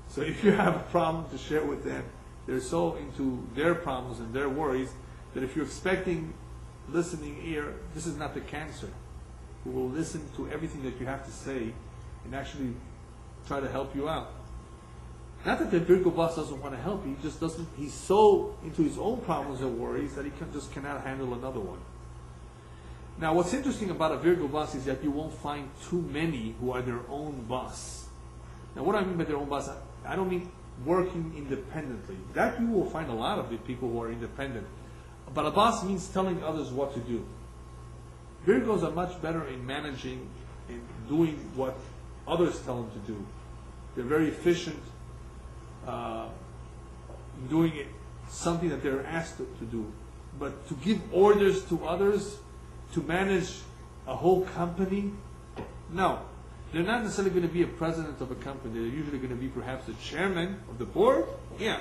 So if you have a problem to share with them, they're so into their problems and their worries that if you're expecting listening ear, this is not the Cancer, who will listen to everything that you have to say and actually try to help you out. Not that the Virgo boss doesn't want to help you, he just doesn't. He's so into his own problems and worries that he just cannot handle another one. Now, what's interesting about a Virgo boss is that you won't find too many who are their own boss. Now, what do I mean by their own boss? I don't mean working independently. That you will find a lot of the people who are independent. But a boss means telling others what to do. Virgos are much better in managing and doing what others tell them to do. They're very efficient in doing it, something that they're asked to do. But to give orders to others, to manage a whole company, no. They're not necessarily going to be a president of a company. They're usually going to be perhaps the chairman of the board. Yeah.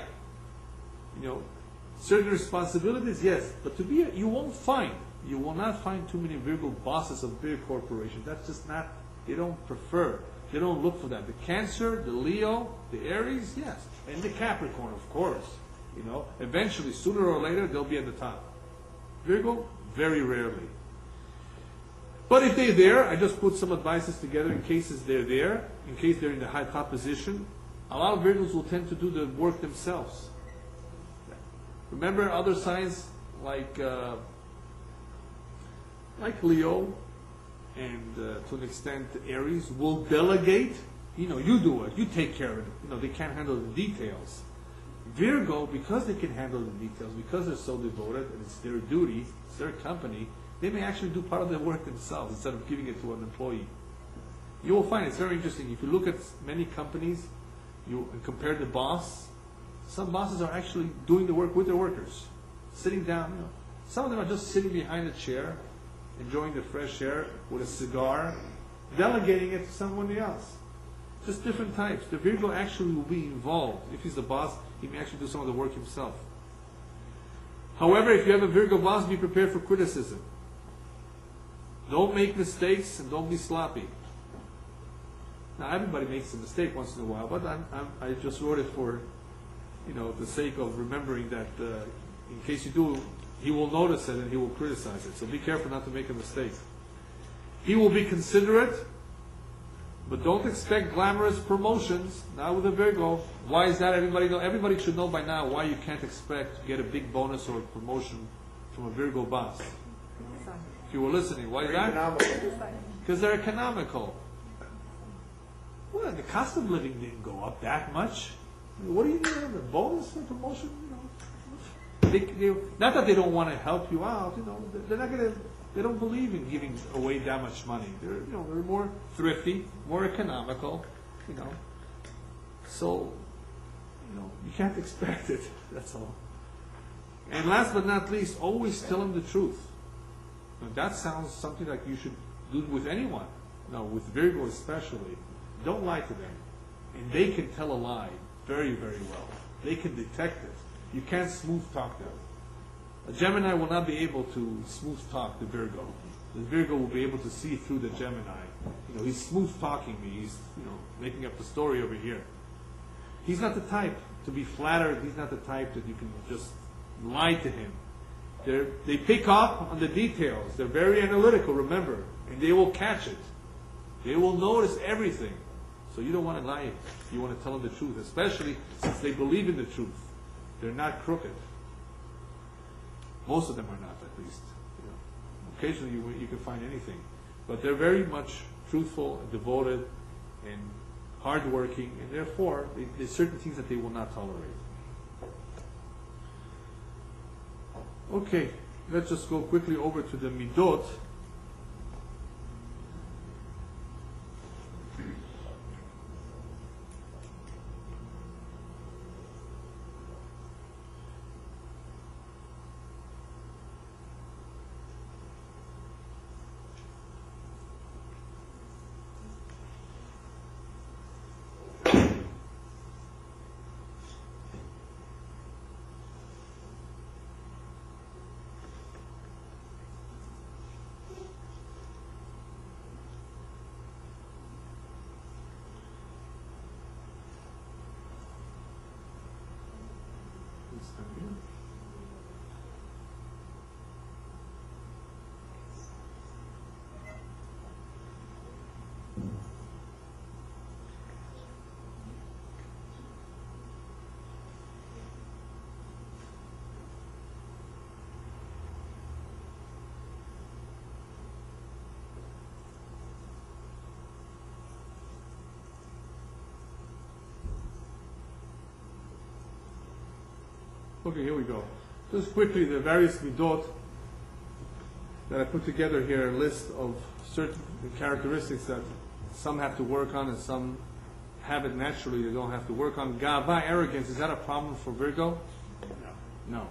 Certain responsibilities, yes. But you will not find too many Virgo bosses of big corporations. That's just not, they don't prefer. They don't look for that. The Cancer, the Leo, the Aries, yes. And the Capricorn, of course. Eventually, sooner or later, they'll be at the top. Virgo, very rarely. But if they're there, I just put some advices together in cases they're there, in case they're in the high top position. A lot of Virgos will tend to do the work themselves. Remember other signs like Leo and to an extent Aries will delegate. You do it, you take care of it. They can't handle the details. Virgo, because they can handle the details, because they're so devoted and it's their duty, it's their company, they may actually do part of the work themselves instead of giving it to an employee. You will find it's very interesting. If you look at many companies, you compare the boss, some bosses are actually doing the work with their workers, sitting down. Some of them are just sitting behind a chair, enjoying the fresh air with a cigar, delegating it to someone else. Just different types. The Virgo actually will be involved. If he's the boss, he may actually do some of the work himself. However, if you have a Virgo boss, be prepared for criticism. Don't make mistakes and don't be sloppy. Now, everybody makes a mistake once in a while, but I just wrote it for, the sake of remembering that in case you do, he will notice it and he will criticize it. So be careful not to make a mistake. He will be considerate, but don't expect glamorous promotions. Not with a Virgo. Why is that? Everybody should know by now why you can't expect to get a big bonus or promotion from a Virgo boss. If you were listening, why is that? Because they're economical. Well, the cost of living didn't go up that much. What do you need? A bonus or promotion? Not that they don't want to help you out. They're not going to. They don't believe in giving away that much money. They're more thrifty, more economical. So you can't expect it. That's all. And last but not least, always tell them the truth. Now, that sounds something like you should do with anyone. No, with Virgo especially. Don't lie to them. And they can tell a lie very, very well. They can detect it. You can't smooth talk them. A Gemini will not be able to smooth talk the Virgo. The Virgo will be able to see through the Gemini. He's smooth talking me. He's making up the story over here. He's not the type to be flattered. He's not the type that you can just lie to him. They pick up on the details. They're very analytical, remember, and they will catch it. They will notice everything. So you don't want to lie. You want to tell them the truth, especially since they believe in the truth. They're not crooked. Most of them are not, at least. Occasionally you can find anything. But they're very much truthful and devoted and hardworking, and therefore there's certain things that they will not tolerate. Okay, let's just go quickly over to the midot. Okay, here we go. Just quickly, the various midot that I put together here, a list of certain characteristics that some have to work on and some have it naturally, they don't have to work on. Gava, arrogance, is that a problem for Virgo? No.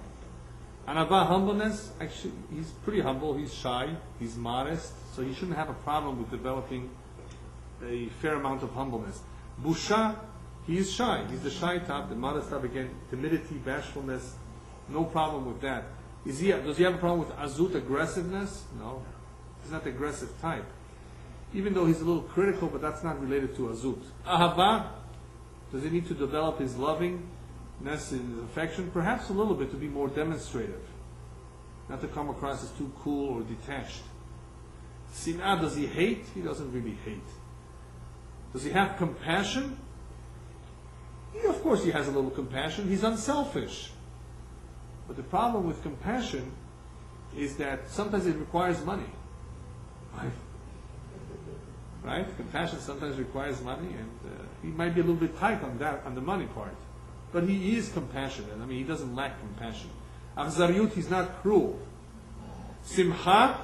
Anava, humbleness, actually, he's pretty humble, he's shy, he's modest, so he shouldn't have a problem with developing a fair amount of humbleness. Busha, he is shy. He's the shy type, the modest type, again, timidity, bashfulness, no problem with that. Does he have a problem with azut, aggressiveness? No. He's not the aggressive type. Even though he's a little critical, but that's not related to azut. Ahava, does he need to develop his lovingness, his affection? Perhaps a little bit, to be more demonstrative. Not to come across as too cool or detached. Sinah, does he hate? He doesn't really hate. Does he have compassion? Of course he has a little compassion. He's unselfish. But the problem with compassion is that sometimes it requires money. Right? Compassion sometimes requires money, and he might be a little bit tight on that, on the money part. But he is compassionate. I mean, he doesn't lack compassion. Achzariyut, he's not cruel. Simcha,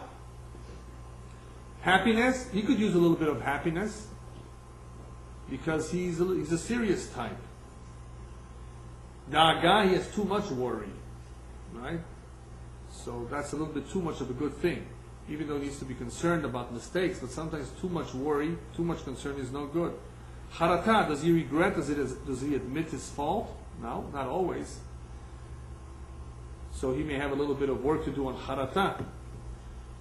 happiness, he could use a little bit of happiness because he's a serious type. Da'aga, he has too much worry, right? So that's a little bit too much of a good thing. Even though he needs to be concerned about mistakes, but sometimes too much worry, too much concern is no good. Harata, does he regret? Does he admit his fault? No, not always. So he may have a little bit of work to do on harata.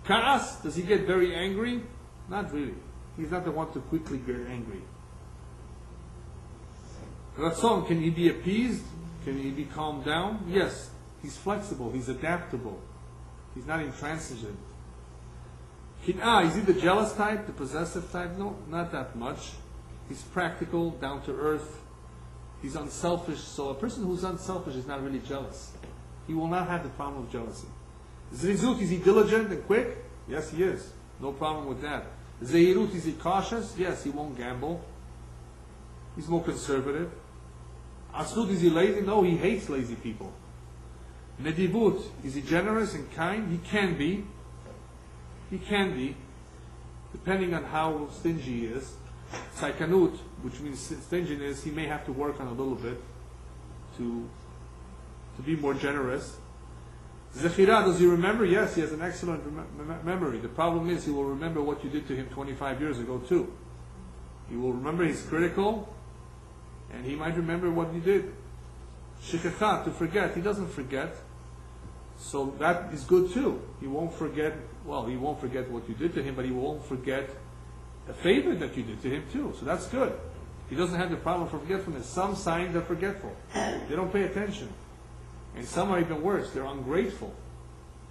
Ka'as, does he get very angry? Not really. He's not the one to quickly get angry. Ratzon, can he be appeased? Can he be calmed down? Yes. He's flexible. He's adaptable. He's not intransigent. Kin'ah, is he the jealous type, the possessive type? No, not that much. He's practical, down to earth. He's unselfish. So a person who's unselfish is not really jealous. He will not have the problem of jealousy. Zrizut, is he diligent and quick? Yes, he is. No problem with that. Zehirut, is he cautious? Yes, he won't gamble. He's more conservative. Asud, is he lazy? No, he hates lazy people. Nedivut, is he generous and kind? He can be. He can be, depending on how stingy he is. Tzaikanut, which means stinginess, he may have to work on a little bit to be more generous. Zechira, does he remember? Yes, he has an excellent memory. The problem is he will remember what you did to him 25 years ago too. He will remember he's critical, and he might remember what you did. Shikachat, to forget. He doesn't forget. So that is good too. He won't forget, he won't forget what you did to him, but he won't forget a favor that you did to him too. So that's good. He doesn't have the problem of forgetfulness. Some signs are forgetful. They don't pay attention. And some are even worse. They're ungrateful.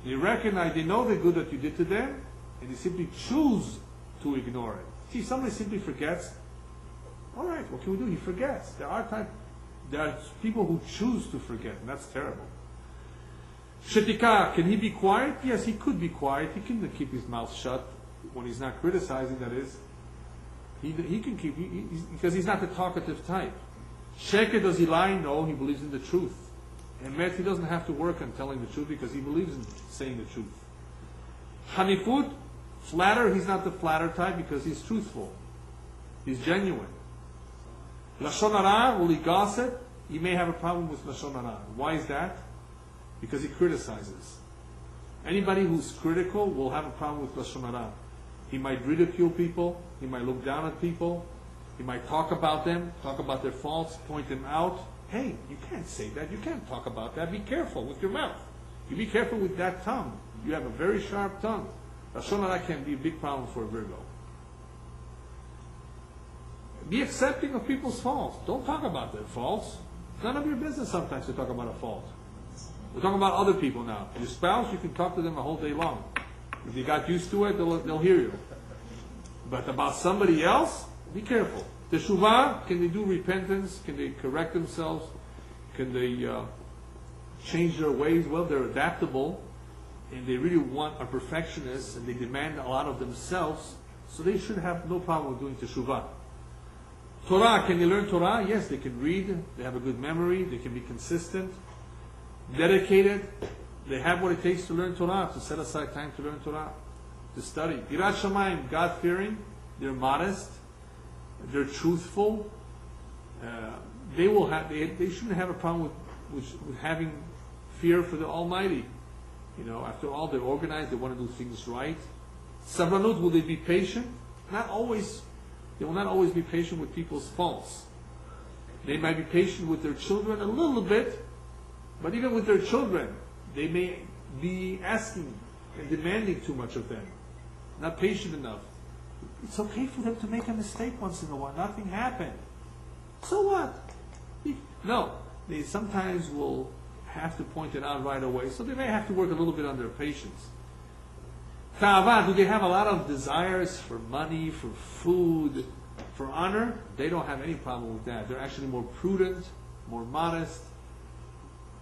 They recognize, they know the good that you did to them, and they simply choose to ignore it. See, somebody simply forgets. All right, what can we do? He forgets. There are people who choose to forget, and that's terrible. Shetika, can he be quiet? Yes, he could be quiet. He can keep his mouth shut when he's not criticizing, that is. He can keep, because he's not the talkative type. Sheker, does he lie? No, he believes in the truth. Emet, he doesn't have to work on telling the truth because he believes in saying the truth. Hanifut, flatter, he's not the flatter type because he's truthful. He's genuine. Lashon hara, will he gossip? He may have a problem with Lashon hara. Why is that? Because he criticizes. Anybody who's critical will have a problem with Lashon hara. He might ridicule people, he might look down at people, he might talk about them, talk about their faults, point them out. Hey, you can't say that, you can't talk about that, be careful with your mouth. You be careful with that tongue. You have a very sharp tongue. Lashon hara can be a big problem for a Virgo. Be accepting of people's faults. Don't talk about their faults. It's none of your business sometimes to talk about a fault. We're talking about other people now. Your spouse, you can talk to them a whole day long. If you got used to it, they'll hear you. But about somebody else, be careful. Teshuvah, can they do repentance? Can they correct themselves? Can they change their ways? Well, they're adaptable, and they really want a perfectionist, and they demand a lot of themselves, so they should have no problem with doing teshuvah. Torah, can they learn Torah? Yes, they can read, they have a good memory, they can be consistent, dedicated, they have what it takes to learn Torah, to set aside time to learn Torah, to study. Yirat Shamayim, God-fearing, they're modest, they're truthful, they shouldn't have a problem with having fear for the Almighty. You know, after all, they're organized, they want to do things right. Sabranut, will they be patient? Not always. They will not always be patient with people's faults. They might be patient with their children a little bit, but even with their children, they may be asking and demanding too much of them. Not patient enough. It's okay for them to make a mistake once in a while. Nothing happened. So what? No. They sometimes will have to point it out right away, so they may have to work a little bit on their patience. Ta'ava, do they have a lot of desires for money, for food, for honor? They don't have any problem with that. They're actually more prudent, more modest,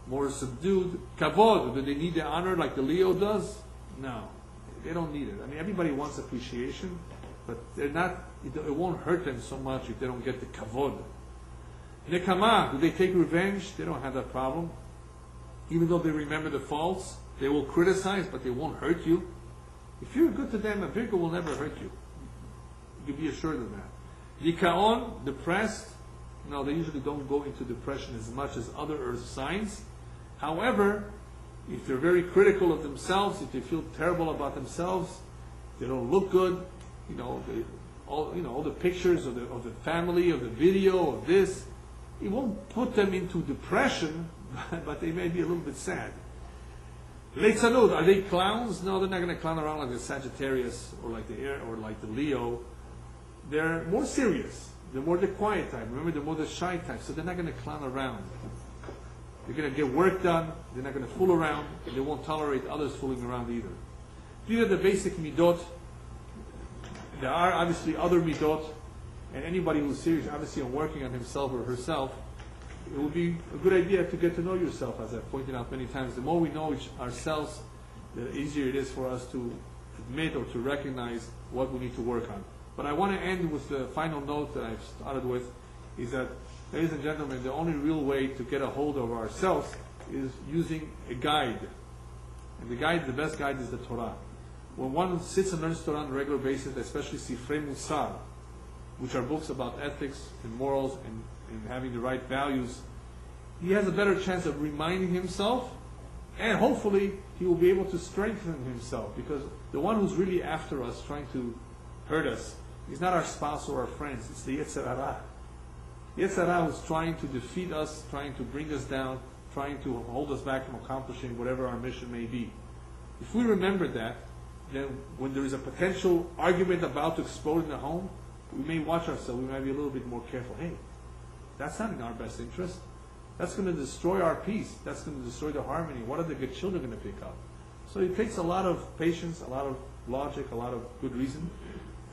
more subdued. Kavod, do they need the honor like the Leo does? No, they don't need it. I mean, everybody wants appreciation, but they're not. It won't hurt them so much if they don't get the kavod. Nekama, do they take revenge? They don't have that problem. Even though they remember the faults, they will criticize, but they won't hurt you. If you're good to them, a Virgo will never hurt you. You can be assured of that. Yikaon, depressed. No, they usually don't go into depression as much as other earth signs. However, if they're very critical of themselves, if they feel terrible about themselves, they don't look good, all the pictures of the family, of the video, of this, it won't put them into depression, but they may be a little bit sad. Leitzanud, are they clowns? No, they're not going to clown around like the Sagittarius or like the Leo. They're more serious. They're more the quiet type. Remember, they're more the shy type, so they're not going to clown around. They're going to get work done. They're not going to fool around, and they won't tolerate others fooling around either. These are the basic midot. There are obviously other midot, and anybody who's serious, obviously, on working on himself or herself, it would be a good idea to get to know yourself, as I've pointed out many times. The more we know ourselves, the easier it is for us to admit or to recognize what we need to work on. But I want to end with the final note that I've started with, is that, ladies and gentlemen, the only real way to get a hold of ourselves is using a guide. And the best guide is the Torah. When one sits and learns Torah on a regular basis, especially Sifrei Musar, which are books about ethics and morals and having the right values, he has a better chance of reminding himself, and hopefully he will be able to strengthen himself, because the one who's really after us, trying to hurt us, is not our spouse or our friends, it's the Yetzer Hara. Yetzer Hara who's trying to defeat us, trying to bring us down, trying to hold us back from accomplishing whatever our mission may be. If we remember that, then when there is a potential argument about to explode in the home, we may watch ourselves, we might be a little bit more careful. Hey, that's not in our best interest. That's going to destroy our peace. That's going to destroy the harmony. What are the good children going to pick up? So it takes a lot of patience, a lot of logic, a lot of good reason,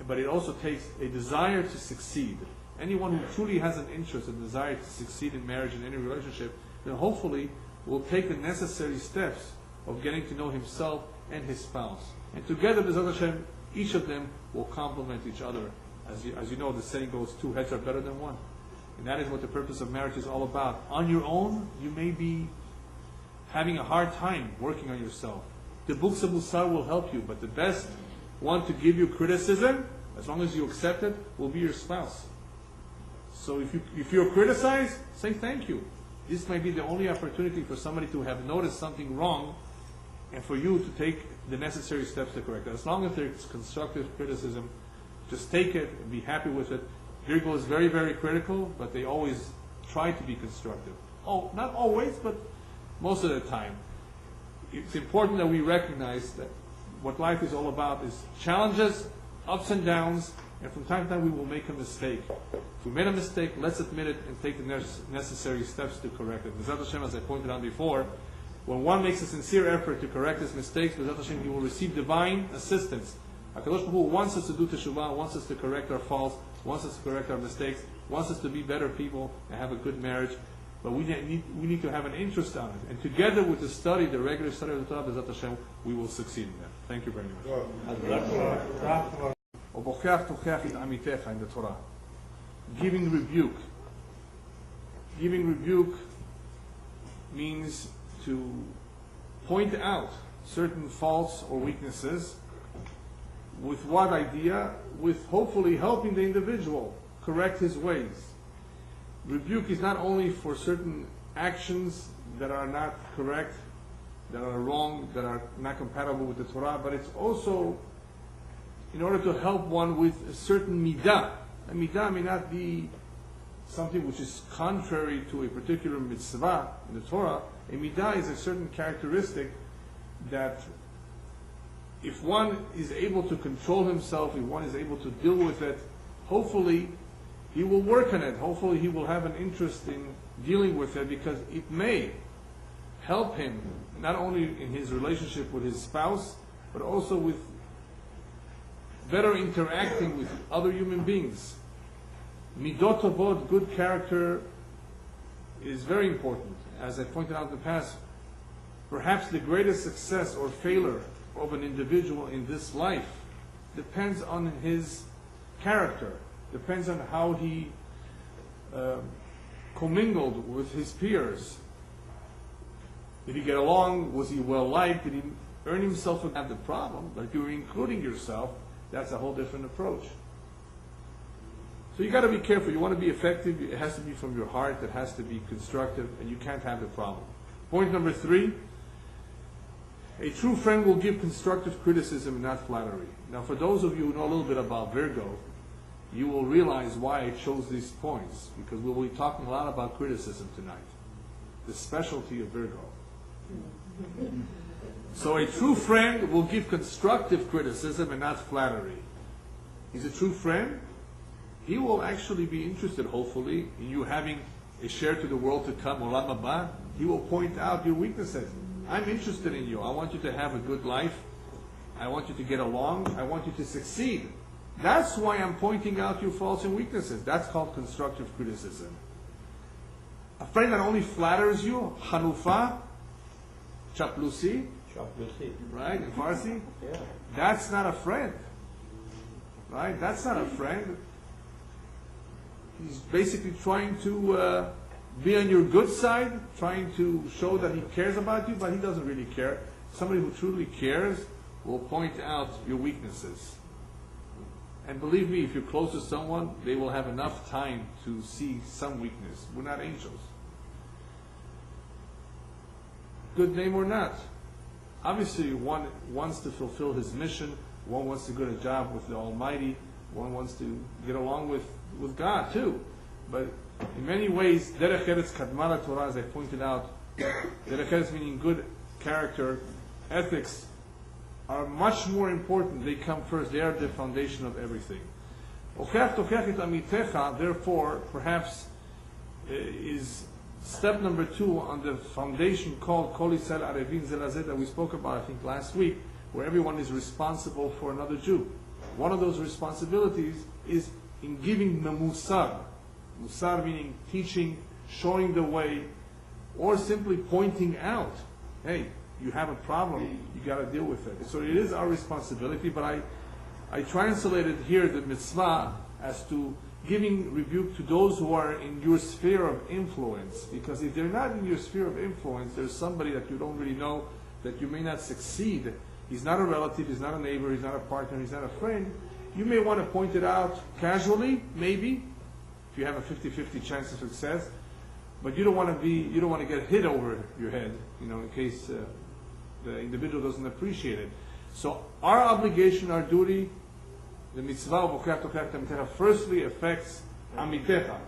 but it also takes a desire to succeed. Anyone who truly has an interest and desire to succeed in marriage and any relationship, then hopefully will take the necessary steps of getting to know himself and his spouse. And together, B'ezrat Hashem, each of them will complement each other As you know, the saying goes, 2 heads are better than one. And that is what the purpose of marriage is all about. On your own, you may be having a hard time working on yourself. The books of Musar will help you, but the best one to give you criticism, as long as you accept it, will be your spouse. So if you're criticized, say thank you. This may be the only opportunity for somebody to have noticed something wrong and for you to take the necessary steps to correct it. As long as there's constructive criticism, just take it and be happy with it. Virgo is very, very critical, but they always try to be constructive. Oh, not always, but most of the time. It's important that we recognize that what life is all about is challenges, ups and downs, and from time to time we will make a mistake. If we made a mistake, let's admit it and take the necessary steps to correct it. B'ezrat Hashem, as I pointed out before, when one makes a sincere effort to correct his mistakes, B'ezrat Hashem, he will receive divine assistance. HaKadosh Baruch Hu wants us to do teshuvah, wants us to correct our faults, wants us to correct our mistakes, wants us to be better people and have a good marriage. But we need to have an interest on it. And together with the study, the regular study of the Torah, B'ezrat Hashem, we will succeed in that. Thank you very much. In the Torah. Giving rebuke. Giving rebuke means to point out certain faults or weaknesses. With what idea? With hopefully helping the individual correct his ways. Rebuke is not only for certain actions that are not correct, that are wrong, that are not compatible with the Torah, but it's also in order to help one with a certain midah. A midah may not be something which is contrary to a particular mitzvah in the Torah. A midah is a certain characteristic that if one is able to control himself, if one is able to deal with it, hopefully he will work on it. Hopefully he will have an interest in dealing with it because it may help him not only in his relationship with his spouse, but also with better interacting with other human beings. Midot tovot, good character, is very important. As I pointed out in the past, perhaps the greatest success or failure of an individual in this life depends on his character, depends on how he commingled with his peers. Did he get along? Was he well liked? Did he earn himself a have the problem? But if you're including yourself, that's a whole different approach. So you got to be careful. You want to be effective, it has to be from your heart, it has to be constructive, and you can't have the problem. Point number 3, a true friend will give constructive criticism and not flattery. Now for those of you who know a little bit about Virgo, you will realize why I chose these points, because we will be talking a lot about criticism tonight. The specialty of Virgo. So a true friend will give constructive criticism and not flattery. He's a true friend. He will actually be interested, hopefully, in you having a share to the world to come, olam haba. He will point out your weaknesses. I'm interested in you. I want you to have a good life. I want you to get along. I want you to succeed. That's why I'm pointing out your faults and weaknesses. That's called constructive criticism. A friend that only flatters you, hanufa, chaplusi, right, in Farsi, Yeah. that's not a friend. Right? That's not a friend. He's basically trying to be on your good side, trying to show that he cares about you, but he doesn't really care. Somebody who truly cares will point out your weaknesses. And believe me, if you're close to someone, they will have enough time to see some weakness. We're not angels. Good name or not. Obviously, one wants to fulfill his mission. One wants to get a job with the Almighty. One wants to get along with God too. But in many ways, derech eretz kadma Torah, as I pointed out, derech eretz meaning good character, ethics, are much more important. They come first. They are the foundation of everything. Therefore, perhaps is step number 2 on the foundation called Kol Yisrael Arevin Zelazeh that we spoke about, I think, last week, where everyone is responsible for another Jew. One of those responsibilities is in giving the musar. Musar meaning teaching, showing the way, or simply pointing out, hey, you have a problem, you got to deal with it. So it is our responsibility, but I translated here the mitzvah as to giving rebuke to those who are in your sphere of influence. Because if they're not in your sphere of influence, there's somebody that you don't really know, that you may not succeed. He's not a relative, he's not a neighbor, he's not a partner, he's not a friend. You may want to point it out casually, maybe, if you have a 50-50 chance of success. But you don't want to get hit over your head, in case the individual doesn't appreciate it. So our obligation, our duty, the mitzvah of Okach Tokach Tamitecha, firstly affects Amitecha.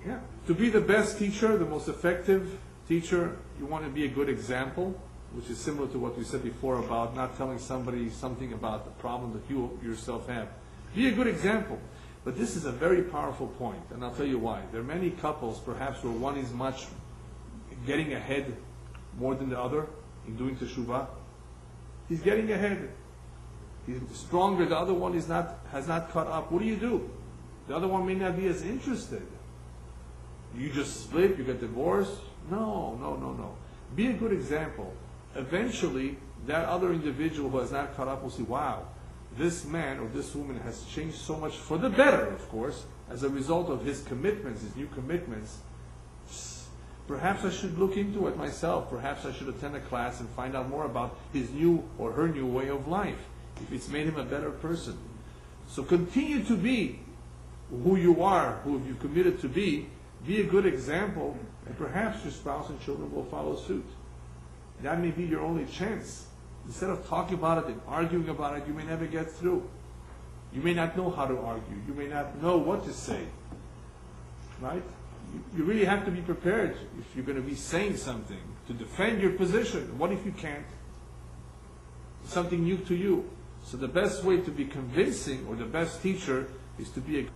Yeah. To be the best teacher, the most effective teacher, you want to be a good example, which is similar to what we said before about not telling somebody something about the problem that you yourself have. Be a good example. But this is a very powerful point, and I'll tell you why. There are many couples, perhaps, where one is much getting ahead more than the other in doing teshuvah. He's getting ahead. He's stronger. The other one has not caught up. What do? The other one may not be as interested. You just split, you get divorced. No. Be a good example. Eventually, that other individual who has not caught up will see, wow, this man or this woman has changed so much for the better, of course, as a result of his commitments, his new commitments. Perhaps I should look into it myself. Perhaps I should attend a class and find out more about his new or her new way of life, if it's made him a better person. So continue to be who you are, who you've committed to be a good example, and perhaps your spouse and children will follow suit. That may be your only chance. Instead of talking about it and arguing about it, you may never get through. You may not know how to argue. You may not know what to say. Right? You really have to be prepared if you're going to be saying something to defend your position. What if you can't? Something new to you. So the best way to be convincing, or the best teacher, is to be a...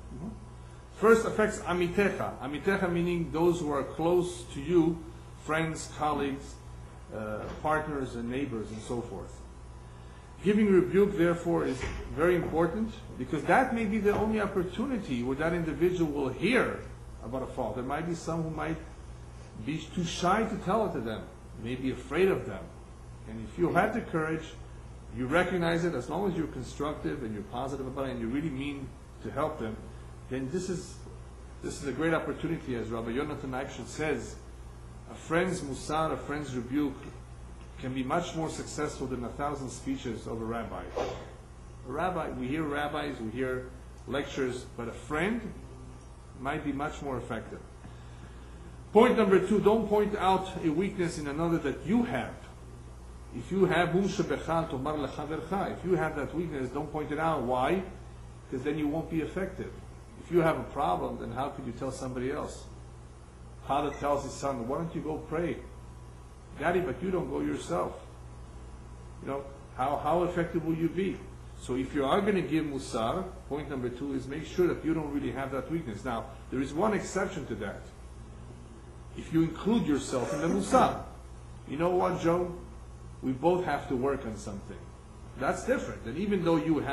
First affects Amitecha. Amitecha meaning those who are close to you, friends, colleagues, partners and neighbors and so forth. Giving rebuke, therefore, is very important, because that may be the only opportunity where that individual will hear about a fault. There might be some who might be too shy to tell it to them, may be afraid of them. And if you have the courage, you recognize it, as long as you're constructive and you're positive about it and you really mean to help them, then this is a great opportunity. As Rabbi Yonatan actually says, a friend's musar, a friend's rebuke, can be much more successful than 1,000 speeches of a rabbi. A rabbi, we hear rabbis, we hear lectures, but a friend might be much more effective. Point number 2, don't point out a weakness in another that you have. If you have if you have that weakness, don't point it out. Why? Because then you won't be effective. If you have a problem, then how could you tell somebody else? Father tells his son, why don't you go pray? Daddy, but you don't go yourself. How effective will you be? So if you are going to give musar, point number 2 is make sure that you don't really have that weakness. Now, there is one exception to that. If you include yourself in the musar. You know what, Joe? We both have to work on something. That's different. And even though you have